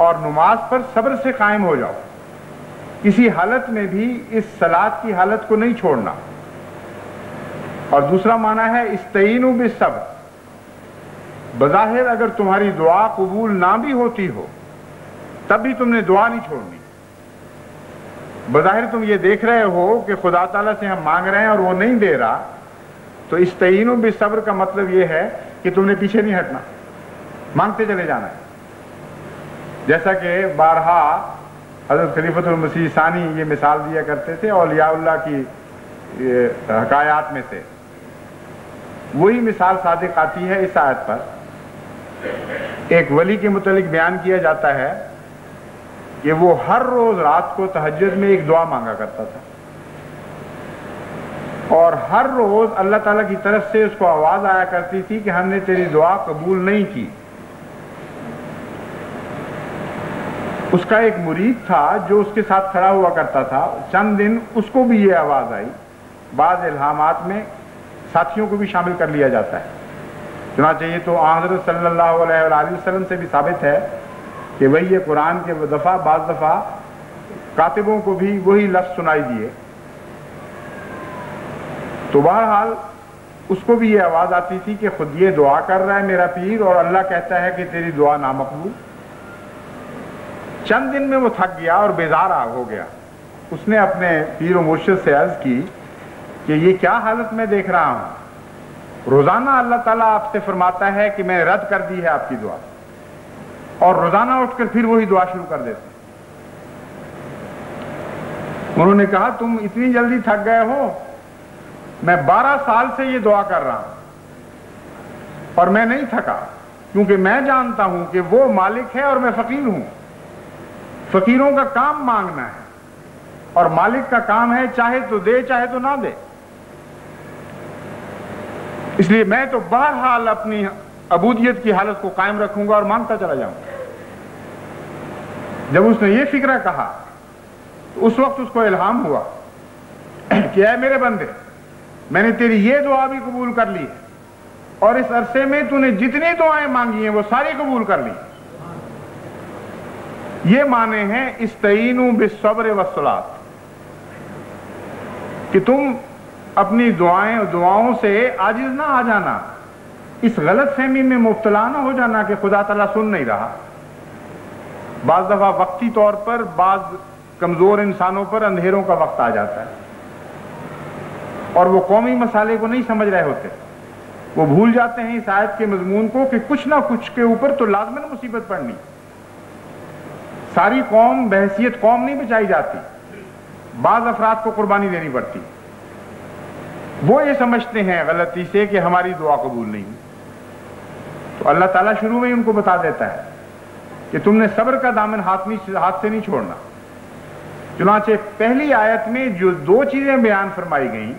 اور نماز پر صبر سے قائم ہو جاؤ. کسی حالت میں بھی اس صلاۃ کی حالت کو نہیں چھوڑنا. اور دوسرا معنی ہے استعینوا بالصبر. بظاہر اگر تمہاری دعا قبول نہ بھی ہوتی ہو تب بھی تم نے دعا نہیں چھوڑنی. بظاہر تم یہ دیکھ رہے ہو کہ خدا تعالیٰ سے ہم مانگ رہے ہیں اور وہ نہیں دے رہا، تو استعینوا بالصبر کا مطلب یہ ہے کہ تم نے پیچھے نہیں ہٹنا، مانگتے چلے جانا ہے. جیسا کہ بارہا حضرت خلیفۃ المسیح ثانی یہ مثال دیا کرتے تھے اولیاء اللہ کی حکایات میں سے. وہی مثال صادق آتی ہے اس آیت پر. ایک ولی کے متعلق بیان کیا جاتا ہے کہ وہ ہر روز رات کو تہجد میں ایک دعا مانگا کرتا تھا، اور ہر روز اللہ تعالیٰ کی طرف سے اس کو آواز آیا کرتی تھی کہ ہم نے تیری دعا قبول نہیں کی. اس کا ایک مرید تھا جو اس کے ساتھ کھڑا ہوا کرتا تھا. چند دن اس کو بھی یہ آواز آئی. بعض الہامات میں ساتھیوں کو بھی شامل کر لیا جاتا ہے. چنانچہ یہ تو حضرت صلی اللہ علیہ وآلہ وسلم سے بھی ثابت ہے کہ وہی قرآن کے بعض دفعہ کاتبوں کو بھی وہی لفظ سنائی دیے. تو بہرحال اس کو بھی یہ آواز آتی تھی کہ خود یہ دعا کر رہا ہے میرا پیر اور اللہ کہتا ہے کہ تیری دعا نامقبول. چند دن میں وہ تھک گیا اور بیزار ہو گیا. اس نے اپنے پیر و مرشد سے عرض کی کہ یہ کیا حالت میں دیکھ رہا ہوں. روزانہ اللہ تعالیٰ آپ سے فرماتا ہے کہ میں رد کر دی ہے آپ کی دعا، اور روزانہ اٹھ کر پھر وہی دعا شروع کر دیتے. انہوں نے کہا تم اتنی جلدی تھک گئے ہو، میں 12 سال سے یہ دعا کر رہا ہوں اور میں نہیں تھکا، کیونکہ میں جانتا ہوں کہ وہ مالک ہے اور میں فقیر ہوں. فقیروں کا کام مانگنا ہے اور مالک کا کام ہے چاہے تو دے چاہے تو نہ دے. اس لیے میں تو بہرحال اپنی عبودیت کی حالت کو قائم رکھوں گا اور مانگتا چلا جاؤں گا. جب اس نے یہ فکرہ کہا تو اس وقت اس کو الہام ہوا کہ اے میرے بندے، میں نے تیری یہ دعا بھی قبول کر لی ہے اور اس عرصے میں تو نے جتنی دعائیں مانگی ہیں وہ ساری قبول کر لی. یہ معنی ہیں استعینوا بالصبر والصلاۃ، کہ تم اپنی دعاؤں سے عاجز نہ آ جانا، اس غلط فہمی میں مبتلا نہ ہو جانا کہ خدا تعالیٰ سن نہیں رہا. بعض دفعہ وقتی طور پر بعض کمزور انسانوں پر اندھیروں کا وقت آ جاتا ہے اور وہ قومی مسئلے کو نہیں سمجھ رہے ہوتے. وہ بھول جاتے ہیں اس آیت کے مضمون کو کہ کچھ نہ کچھ کے اوپر تو لازماً مصیبت پڑنی. ساری قوم بحیثیت قوم نہیں بچائی جاتی، بعض افراد کو قربانی دینی پڑتی. وہ یہ سمجھتے ہیں غلطی سے کہ ہماری دعا قبول نہیں. تو اللہ تعالیٰ شروع میں ہی ان کو بتا دیتا ہے کہ تم نے صبر کا دامن ہاتھ سے نہیں چھوڑنا. چنانچہ پہلی آیت میں جو 2 چیزیں بیان فرمائی گئیں،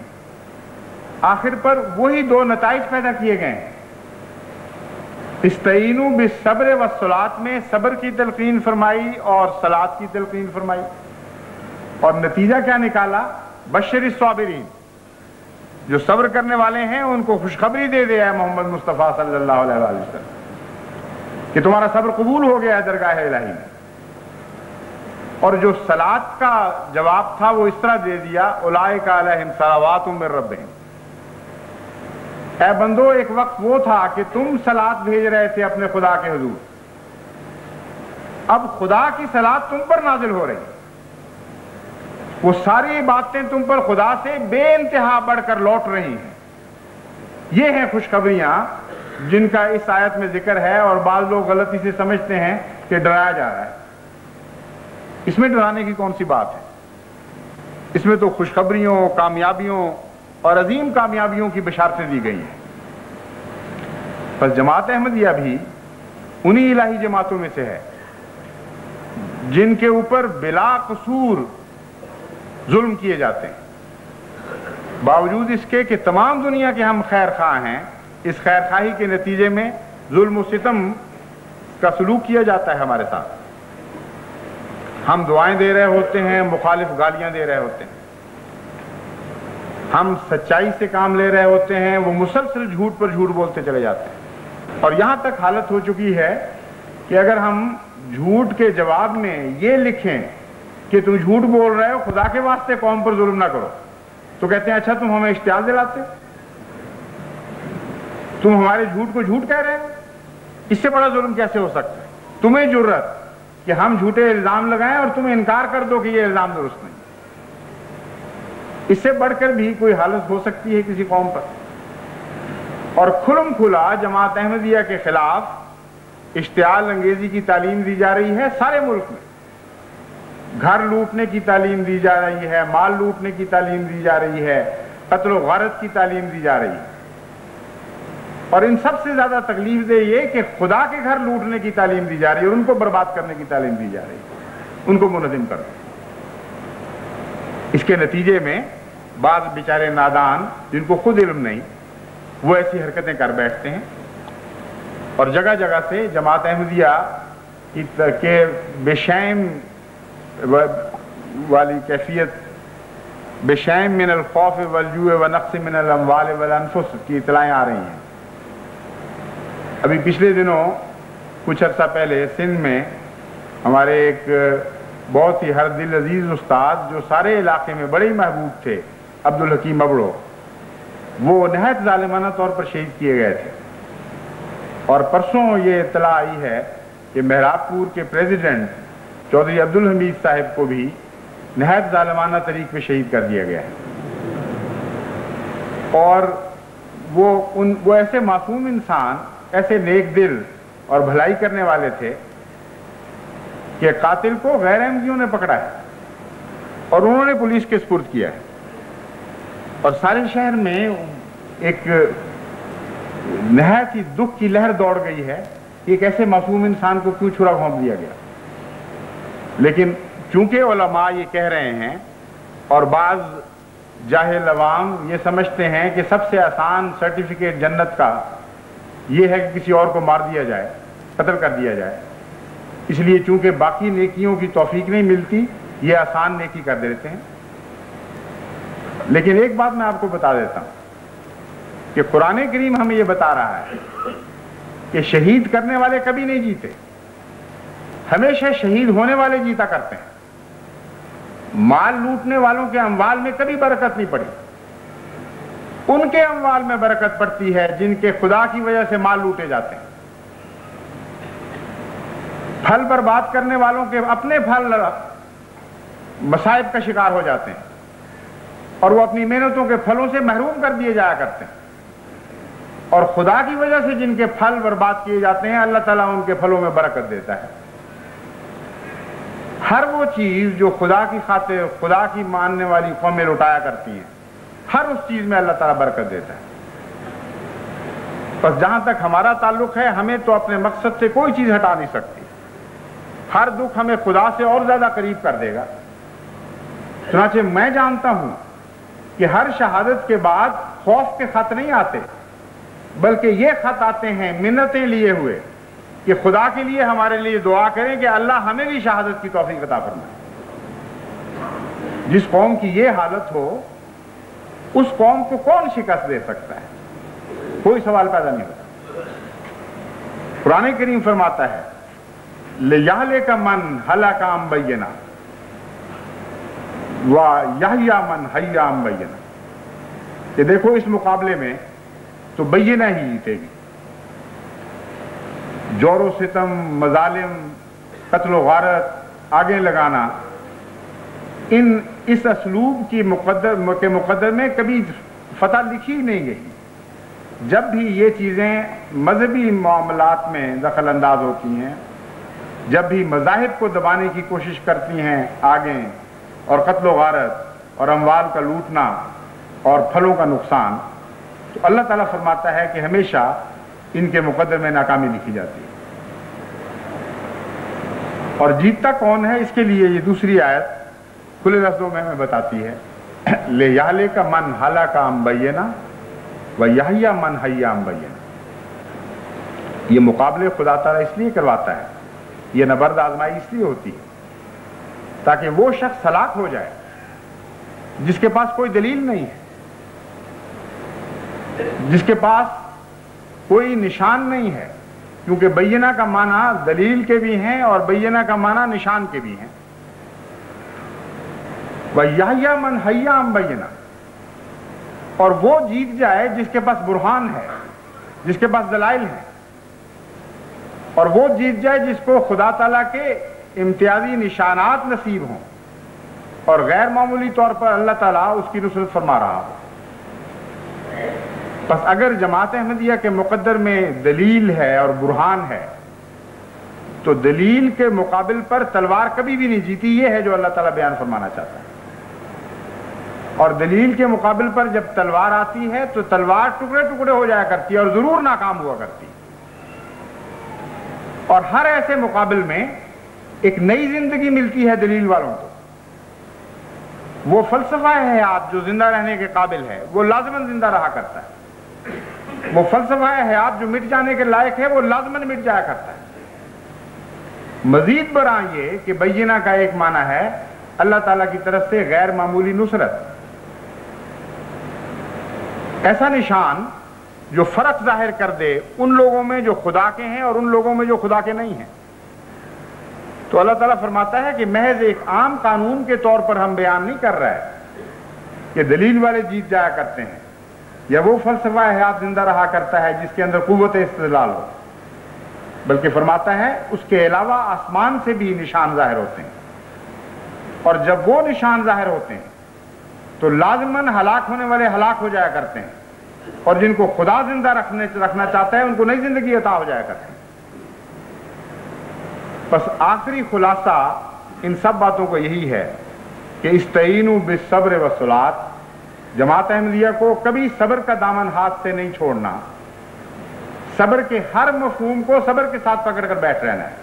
آخر پر وہی 2 نتائج پیدا کیے گئے ہیں. استعینوا بالصبر والصلاۃ میں صبر کی تلقین فرمائی اور صلاۃ کی تلقین فرمائی، اور نتیجہ کیا نکالا؟ بشر الصابرین، جو صبر کرنے والے ہیں ان کو خوشخبری دے دیا ہے محمد مصطفیٰ صلی اللہ علیہ وسلم کہ تمہارا صبر قبول ہو گیا ہے درگاہ الہی میں. اور جو صلاۃ کا جواب تھا وہ اس طرح دے دیا، اولئک علیہم صلوات من ربہم. اے بندو، ایک وقت وہ تھا کہ تم صلاۃ بھیج رہے تھے اپنے خدا کے حضور، اب خدا کی صلاۃ تم پر نازل ہو رہی، وہ ساری باتیں تم پر خدا سے بے انتہا بڑھ کر لوٹ رہی ہیں. یہ ہیں خوشخبریاں جن کا اس آیت میں ذکر ہے، اور بعض لوگ غلطی سے سمجھتے ہیں کہ ڈرایا جا رہا ہے. اس میں ڈرانے کی کون سی بات ہے؟ اس میں تو خوشخبریوں، کامیابیوں اور عظیم کامیابیوں کی بشارتیں دی گئی ہیں. بس جماعت احمدیہ بھی انہی الہی جماعتوں میں سے ہے جن کے اوپر بلا قصور ظلم کیے جاتے ہیں، باوجود اس کے کہ تمام دنیا کے ہم خیر خواہ ہیں. اس خیر خواہی کے نتیجے میں ظلم و ستم کا سلوک کیا جاتا ہے ہمارے ساتھ. ہم دعائیں دے رہے ہوتے ہیں، مخالف گالیاں دے رہے ہوتے ہیں. ہم سچائی سے کام لے رہے ہوتے ہیں، وہ مسلسل جھوٹ پر جھوٹ بولتے چلے جاتے ہیں. اور یہاں تک حالت ہو چکی ہے کہ اگر ہم جھوٹ کے جواب میں یہ لکھیں کہ تم جھوٹ بول رہے ہو، خدا کے واسطے قوم پر ظلم نہ کرو، تو کہتے ہیں اچھا تم ہمیں اشتعال دلاتے ہو، تم ہمارے جھوٹ کو جھوٹ کہہ رہے ہو. اس سے بڑا ظلم کیسے ہو سکتا ہے؟ تمہیں جرأت کہ ہم جھوٹے الزام لگائیں اور تم انکار کر دو کہ یہ الزام درست نہیں. اس سے بڑھ کر بھی کوئی حالت ہو سکتی ہے کسی قوم پر؟ اور کھلم کھلا جماعت احمدیہ کے خلاف اشتعال انگیزی کی تعلیم دی جا رہی ہے سارے ملک میں. گھر لوٹنے کی تعلیم دی جا رہی ہے، مال لوٹنے کی تعلیم دی جا رہی ہے، قتل و غارت کی تعلیم دی جا رہی ہے. اور ان سب سے زیادہ تکلیف دہ یہ کہ خدا کے گھر لوٹنے کی تعلیم دی جا رہی ہے اور ان کو برباد کرنے کی تعلیم دی جا رہی ہے، ان کو منہدم کر دو. اس کے نتیجے میں بعض بیچارے نادان جن کو خود علم نہیں، وہ ایسی حرکتیں کر بیٹھتے ہیں اور جگہ جگہ سے جماعت احمدیہ کے بشیم والی کیفیت، بشیم من الخوف والجوع ونقص من الاموال والانفس کی اطلاعیں آ رہی ہیں. ابھی پچھلے دنوں کچھ عرصہ پہلے سندھ میں ہمارے ایک بہت ہی ہر دل عزیز استاد جو سارے علاقے میں بڑے ہی محبوب تھے، عبدالحکیم ابڑو، وہ نہایت ظالمانہ طور پر شہید کیے گئے تھے. اور پرسوں یہ اطلاع آئی ہے کہ مہراب پور کے پریزیڈنٹ چودھری عبدالحمید صاحب کو بھی نہایت ظالمانہ طریق پہ شہید کر دیا گیا ہے. اور وہ ایسے معصوم انسان، ایسے نیک دل اور بھلائی کرنے والے تھے کہ قاتل کو غیر احمدیوں نے پکڑا ہے اور انہوں نے پولیس کے سپرد کیا ہے. اور سارے شہر میں ایک نہایت ہی دکھ کی لہر دوڑ گئی ہے کہ ایک ایسے معصوم انسان کو کیوں چھرا گھونپ دیا گیا. لیکن چونکہ علماء یہ کہہ رہے ہیں اور بعض جاہل عوام یہ سمجھتے ہیں کہ سب سے آسان سرٹیفکیٹ جنت کا یہ ہے کہ کسی اور کو مار دیا جائے، قتل کر دیا جائے، اس لیے چونکہ باقی نیکیوں کی توفیق نہیں ملتی یہ آسان نیکی کر دیتے ہیں. لیکن ایک بات میں آپ کو بتا دیتا ہوں کہ قرآن کریم ہمیں یہ بتا رہا ہے کہ شہید کرنے والے کبھی نہیں جیتے، ہمیشہ شہید ہونے والے جیتا کرتے ہیں. مال لوٹنے والوں کے اموال میں کبھی برکت نہیں پڑی، ان کے اموال میں برکت پڑتی ہے جن کے خدا کی وجہ سے مال لوٹے جاتے ہیں. پھل برباد کرنے والوں کے اپنے پھل مصائب کا شکار ہو جاتے ہیں اور وہ اپنی محنتوں کے پھلوں سے محروم کر دیے جایا کرتے ہیں. اور خدا کی وجہ سے جن کے پھل برباد کیے جاتے ہیں اللہ تعالیٰ ان کے پھلوں میں برکت دیتا ہے. ہر وہ چیز جو خدا کی خاطر خدا کی ماننے والی قومیں لوٹایا کرتی ہیں، ہر اس چیز میں اللہ تعالیٰ برکت دیتا ہے۔ بس جہاں تک ہمارا تعلق ہے، ہمیں تو اپنے مقصد سے کوئی چیز ہٹا نہیں سکتی۔ ہر دکھ ہمیں خدا سے اور زیادہ قریب کر دے گا۔ چنانچہ میں جانتا ہوں کہ ہر شہادت کے بعد خوف کے خط نہیں آتے، بلکہ یہ خط آتے ہیں منتیں لیے ہوئے کہ خدا کے لیے ہمارے لیے دعا کریں کہ اللہ ہمیں بھی شہادت کی توفیق عطا فرمائے۔ جس قوم کی یہ حالت ہو، اس قوم کو کون شکست دے سکتا ہے؟ کوئی سوال پیدا نہیں ہوتا۔ قرآن کریم فرماتا ہے لِيَهْلِكَ مَنْ هَلَكَ عَنْ بَيِّنَةٍ وَيَحْيَىٰ مَنْ حَيَّ عَنْ بَيِّنَةٍ، کہ دیکھو اس مقابلے میں تو بینہ ہی جیتے گی۔ جور و ستم، مظالم، قتل و غارت آگے لگانا، اس اسلوب کے مقدر میں کبھی فتح لکھی نہیں گئی۔ جب بھی یہ چیزیں مذہبی معاملات میں دخل انداز ہوتی ہیں، جب بھی مذاہب کو دبانے کی کوشش کرتی ہیں آگے، اور قتل و غارت اور اموال کا لوٹنا اور پھلوں کا نقصان، تو اللہ تعالیٰ فرماتا ہے کہ ہمیشہ ان کے مقدر میں ناکامی لکھی جاتی ہے۔ اور جیتتا کون ہے، اس کے لیے یہ دوسری آیت کھلے لفظوں میں بتاتی ہے لِيَهْلِكَ مَنْ هَلَكَ عَنْ بَيِّنَةٍ وَيَحْيَىٰ مَنْ حَيَّ عَنْ بَيِّنَةٍ۔ یہ مقابلے خدا تعالیٰ اس لیے کرواتا ہے، یہ نبرد آزمائی اس لیے ہوتی ہے تاکہ وہ شخص ہلاک ہو جائے جس کے پاس کوئی دلیل نہیں ہے، جس کے پاس کوئی نشان نہیں ہے، کیونکہ بینہ کا معنی دلیل کے بھی ہیں اور بینہ کا معنی نشان کے بھی ہیں۔ وَيَحْيَىٰ مَنْ حَيَّ عَنْ بَيِّنَةٍ، اور وہ جیت جائے جس کے پاس برہان ہے، جس کے پاس دلائل ہیں، اور وہ جیت جائے جس کو خدا تعالیٰ کے امتیازی نشانات نصیب ہوں اور غیر معمولی طور پر اللہ تعالیٰ اس کی نصرت فرما رہا ہو۔ بس اگر جماعت احمدیہ کے مقدر میں دلیل ہے اور برہان ہے، تو دلیل کے مقابل پر تلوار کبھی بھی نہیں جیتی۔ یہ ہے جو اللہ تعالیٰ بیان فرمانا چاہتا ہے۔ اور دلیل کے مقابل پر جب تلوار آتی ہے تو تلوار ٹکڑے ٹکڑے ہو جایا کرتی ہے اور ضرور ناکام ہوا کرتی ہے۔ اور ہر ایسے مقابل میں ایک نئی زندگی ملتی ہے دلیل والوں کو۔ وہ فلسفہ حیات جو زندہ رہنے کے قابل ہے، وہ لازماً زندہ رہا کرتا ہے۔ وہ فلسفہ حیات جو مٹ جانے کے لائق ہے، وہ لازماً مٹ جایا کرتا ہے۔ مزید برآں یہ کہ بینہ کا ایک معنی ہے اللہ تعالیٰ کی طرف سے غیر معمولی نصرت، ایسا نشان جو فرق ظاہر کر دے ان لوگوں میں جو خدا کے ہیں اور ان لوگوں میں جو خدا کے نہیں ہیں۔ تو اللہ تعالیٰ فرماتا ہے کہ محض ایک عام قانون کے طور پر ہم بیان نہیں کر رہے کہ دلیل والے جیت جایا کرتے ہیں یا وہ فلسفہ حیات زندہ رہا کرتا ہے جس کے اندر قوت استدلال ہو، بلکہ فرماتا ہے اس کے علاوہ آسمان سے بھی نشان ظاہر ہوتے ہیں، اور جب وہ نشان ظاہر ہوتے ہیں تو لازماً ہلاک ہونے والے ہلاک ہو جایا کرتے ہیں، اور جن کو خدا زندہ رکھنا چاہتا ہے ان کو نئی زندگی عطا ہو جایا کرتی ہے۔ بس آخری خلاصہ ان سب باتوں کو یہی ہے کہ استعینوا بالصبر والصلاۃ، جماعت احمدیہ کو کبھی صبر کا دامن ہاتھ سے نہیں چھوڑنا، صبر کے ہر مفہوم کو صبر کے ساتھ پکڑ کر بیٹھ رہنا ہے،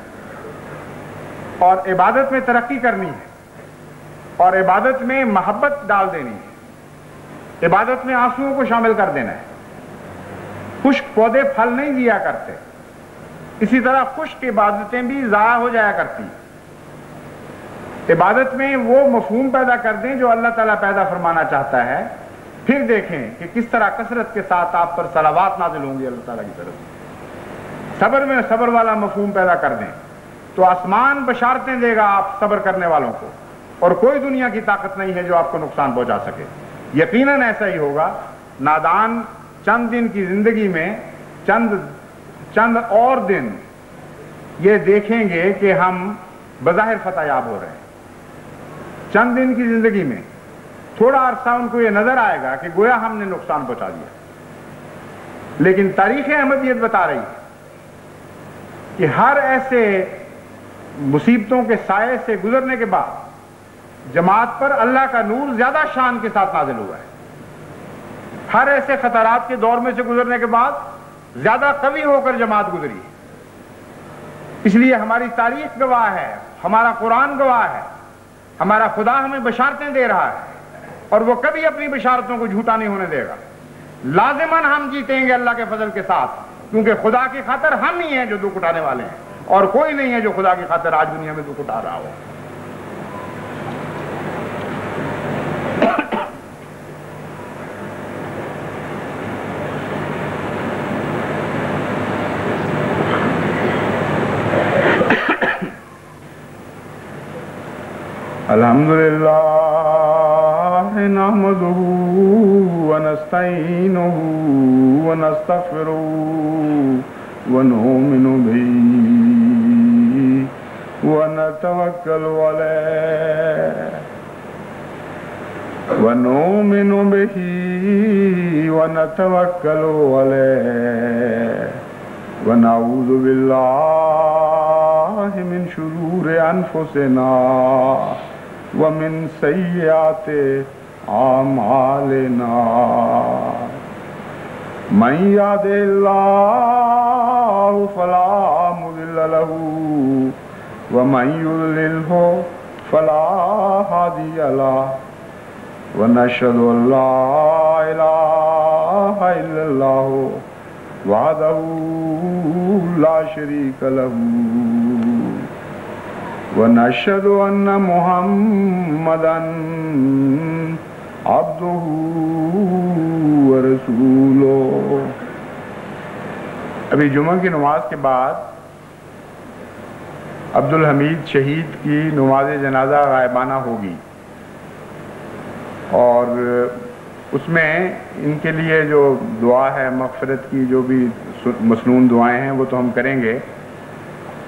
اور عبادت میں ترقی کرنی ہے، اور عبادت میں محبت ڈال دینی ہے، عبادت میں آنسوؤں کو شامل کر دینا ہے۔ خشک پودے پھل نہیں دیا کرتے، اسی طرح خشک عبادتیں بھی ضائع ہو جایا کرتی ہیں۔ عبادت میں وہ مفہوم پیدا کر دیں جو اللہ تعالیٰ پیدا فرمانا چاہتا ہے، پھر دیکھیں کہ کس طرح کثرت کے ساتھ آپ پر صلوات نازل ہوں گی اللہ تعالیٰ کی طرف سے۔ صبر میں صبر والا مفہوم پیدا کر دیں تو آسمان بشارتیں دے گا آپ صبر کرنے والوں کو، اور کوئی دنیا کی طاقت نہیں ہے جو آپ کو نقصان پہنچا سکے۔ یقیناً ایسا ہی ہوگا۔ نادان چند دن کی زندگی میں چند اور دن یہ دیکھیں گے کہ ہم بظاہر فتح یاب ہو رہے ہیں۔ چند دن کی زندگی میں تھوڑا عرصہ ان کو یہ نظر آئے گا کہ گویا ہم نے نقصان پہنچا دیا، لیکن تاریخ احمدیت بتا رہی ہے کہ ہر ایسے مصیبتوں کے سائے سے گزرنے کے بعد جماعت پر اللہ کا نور زیادہ شان کے ساتھ نازل ہوا ہے. ہر ایسے خطرات کے دور میں سے گزرنے کے بعد زیادہ قوی ہو کر جماعت گزری ہے. اس لیے ہماری تاریخ گواہ ہے، ہمارا قرآن گواہ ہے، ہمارا خدا ہمیں بشارتیں دے رہا ہے اور وہ کبھی اپنی بشارتوں کو جھوٹا نہیں ہونے دے گا. لازماً ہم جیتیں گے اللہ کے فضل کے ساتھ، کیونکہ خدا کی خاطر ہم ہی ہیں جو دکھ اٹھانے والے ہیں، اور کوئی نہیں ہے جو خدا کی خاطر آج دنیا میں دکھ اٹھا رہا ہو. الحمدللہ نحمدہ ونستعینہ ونستغفرہ ونؤمن بہ ونتوکل علیہ ونعوذ باللہ من شرور انفسنا ومن سیئات اعمالنا من یہد اللہ فلا مضل له ومن یضللہ فلا ہادی له ونشهد ان لا الہ الا اللہ وحدہ لا شریک له ونشهد ان محمدا عبده ورسوله. ابھی جمعہ کی نماز کے بعد عبدالحمید شہید کی نماز جنازہ غائبانہ ہوگی، اور اس میں ان کے لیے جو دعا ہے مغفرت کی، جو بھی مسنون دعائیں ہیں وہ تو ہم کریں گے.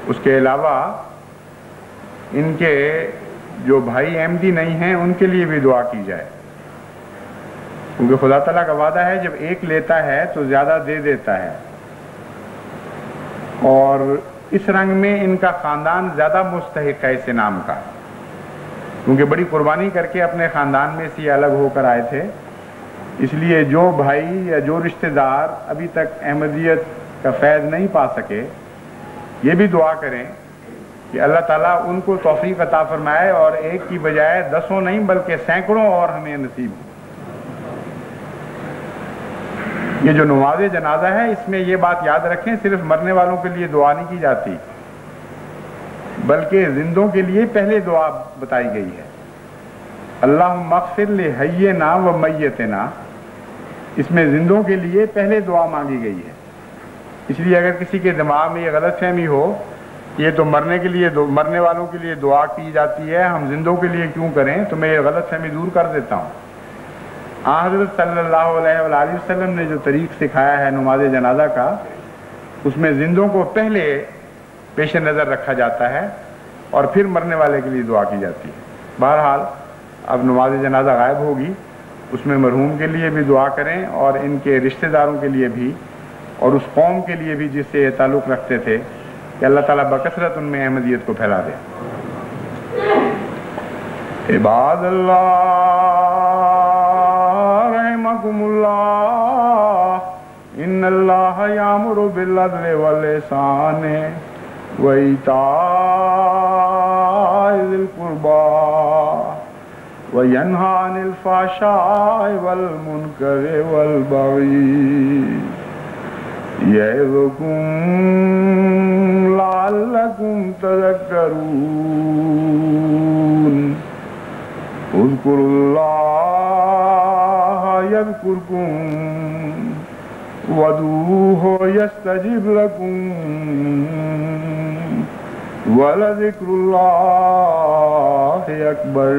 اس کے علاوہ ان کے جو بھائی احمدی نہیں ہیں ان کے لیے بھی دعا کی جائے، کیونکہ خدا تعالیٰ کا وعدہ ہے جب ایک لیتا ہے تو زیادہ دے دیتا ہے، اور اس رنگ میں ان کا خاندان زیادہ مستحق ہے اس انعام کا، کیونکہ بڑی قربانی کر کے اپنے خاندان میں سے الگ ہو کر آئے تھے. اس لیے جو بھائی یا جو رشتہ دار ابھی تک احمدیت کا فیض نہیں پا سکے، یہ بھی دعا کریں کہ اللہ تعالیٰ ان کو توفیق عطا فرمائے اور ایک کی بجائے 10 نہیں بلکہ سینکڑوں اور ہمیں نصیب ہو. یہ جو نماز جنازہ ہے اس میں یہ بات یاد رکھیں، صرف مرنے والوں کے لیے دعا نہیں کی جاتی بلکہ زندوں کے لیے پہلے دعا بتائی گئی ہے. اللہم اغفر لحینا و میتنا، اس میں زندوں کے لیے پہلے دعا مانگی گئی ہے. اس لیے اگر کسی کے دماغ میں یہ غلط فہمی ہو یہ تو مرنے والوں کے لیے دعا کی جاتی ہے، ہم زندوں کے لیے کیوں کریں، تو میں یہ غلط فہمی دور کر دیتا ہوں. حضرت صلی اللہ علیہ وآلہ وسلم نے جو طریق سکھایا ہے نماز جنازہ کا، اس میں زندوں کو پہلے پیش نظر رکھا جاتا ہے اور پھر مرنے والے کے لیے دعا کی جاتی ہے. بہرحال اب نماز جنازہ غائب ہوگی، اس میں مرحوم کے لیے بھی دعا کریں اور ان کے رشتہ داروں کے لیے بھی، اور اس قوم کے لیے بھی جس سے یہ تعلق رکھتے تھے، کہ اللہ تعالیٰ بکثرت ان میں احمدیت کو پھیلا دے. عباد اللہ رحمکم اللہ، ان اللہ یامر بالعدل والاحسان وایتاء ذی القربى وینہی عن الفحشاء والمنکر والبغی یعظکم لعلکم تذکرون. اذکروا اللہ یذکرکم وادعوہ یستجب لکم ولذکر اللہ اکبر.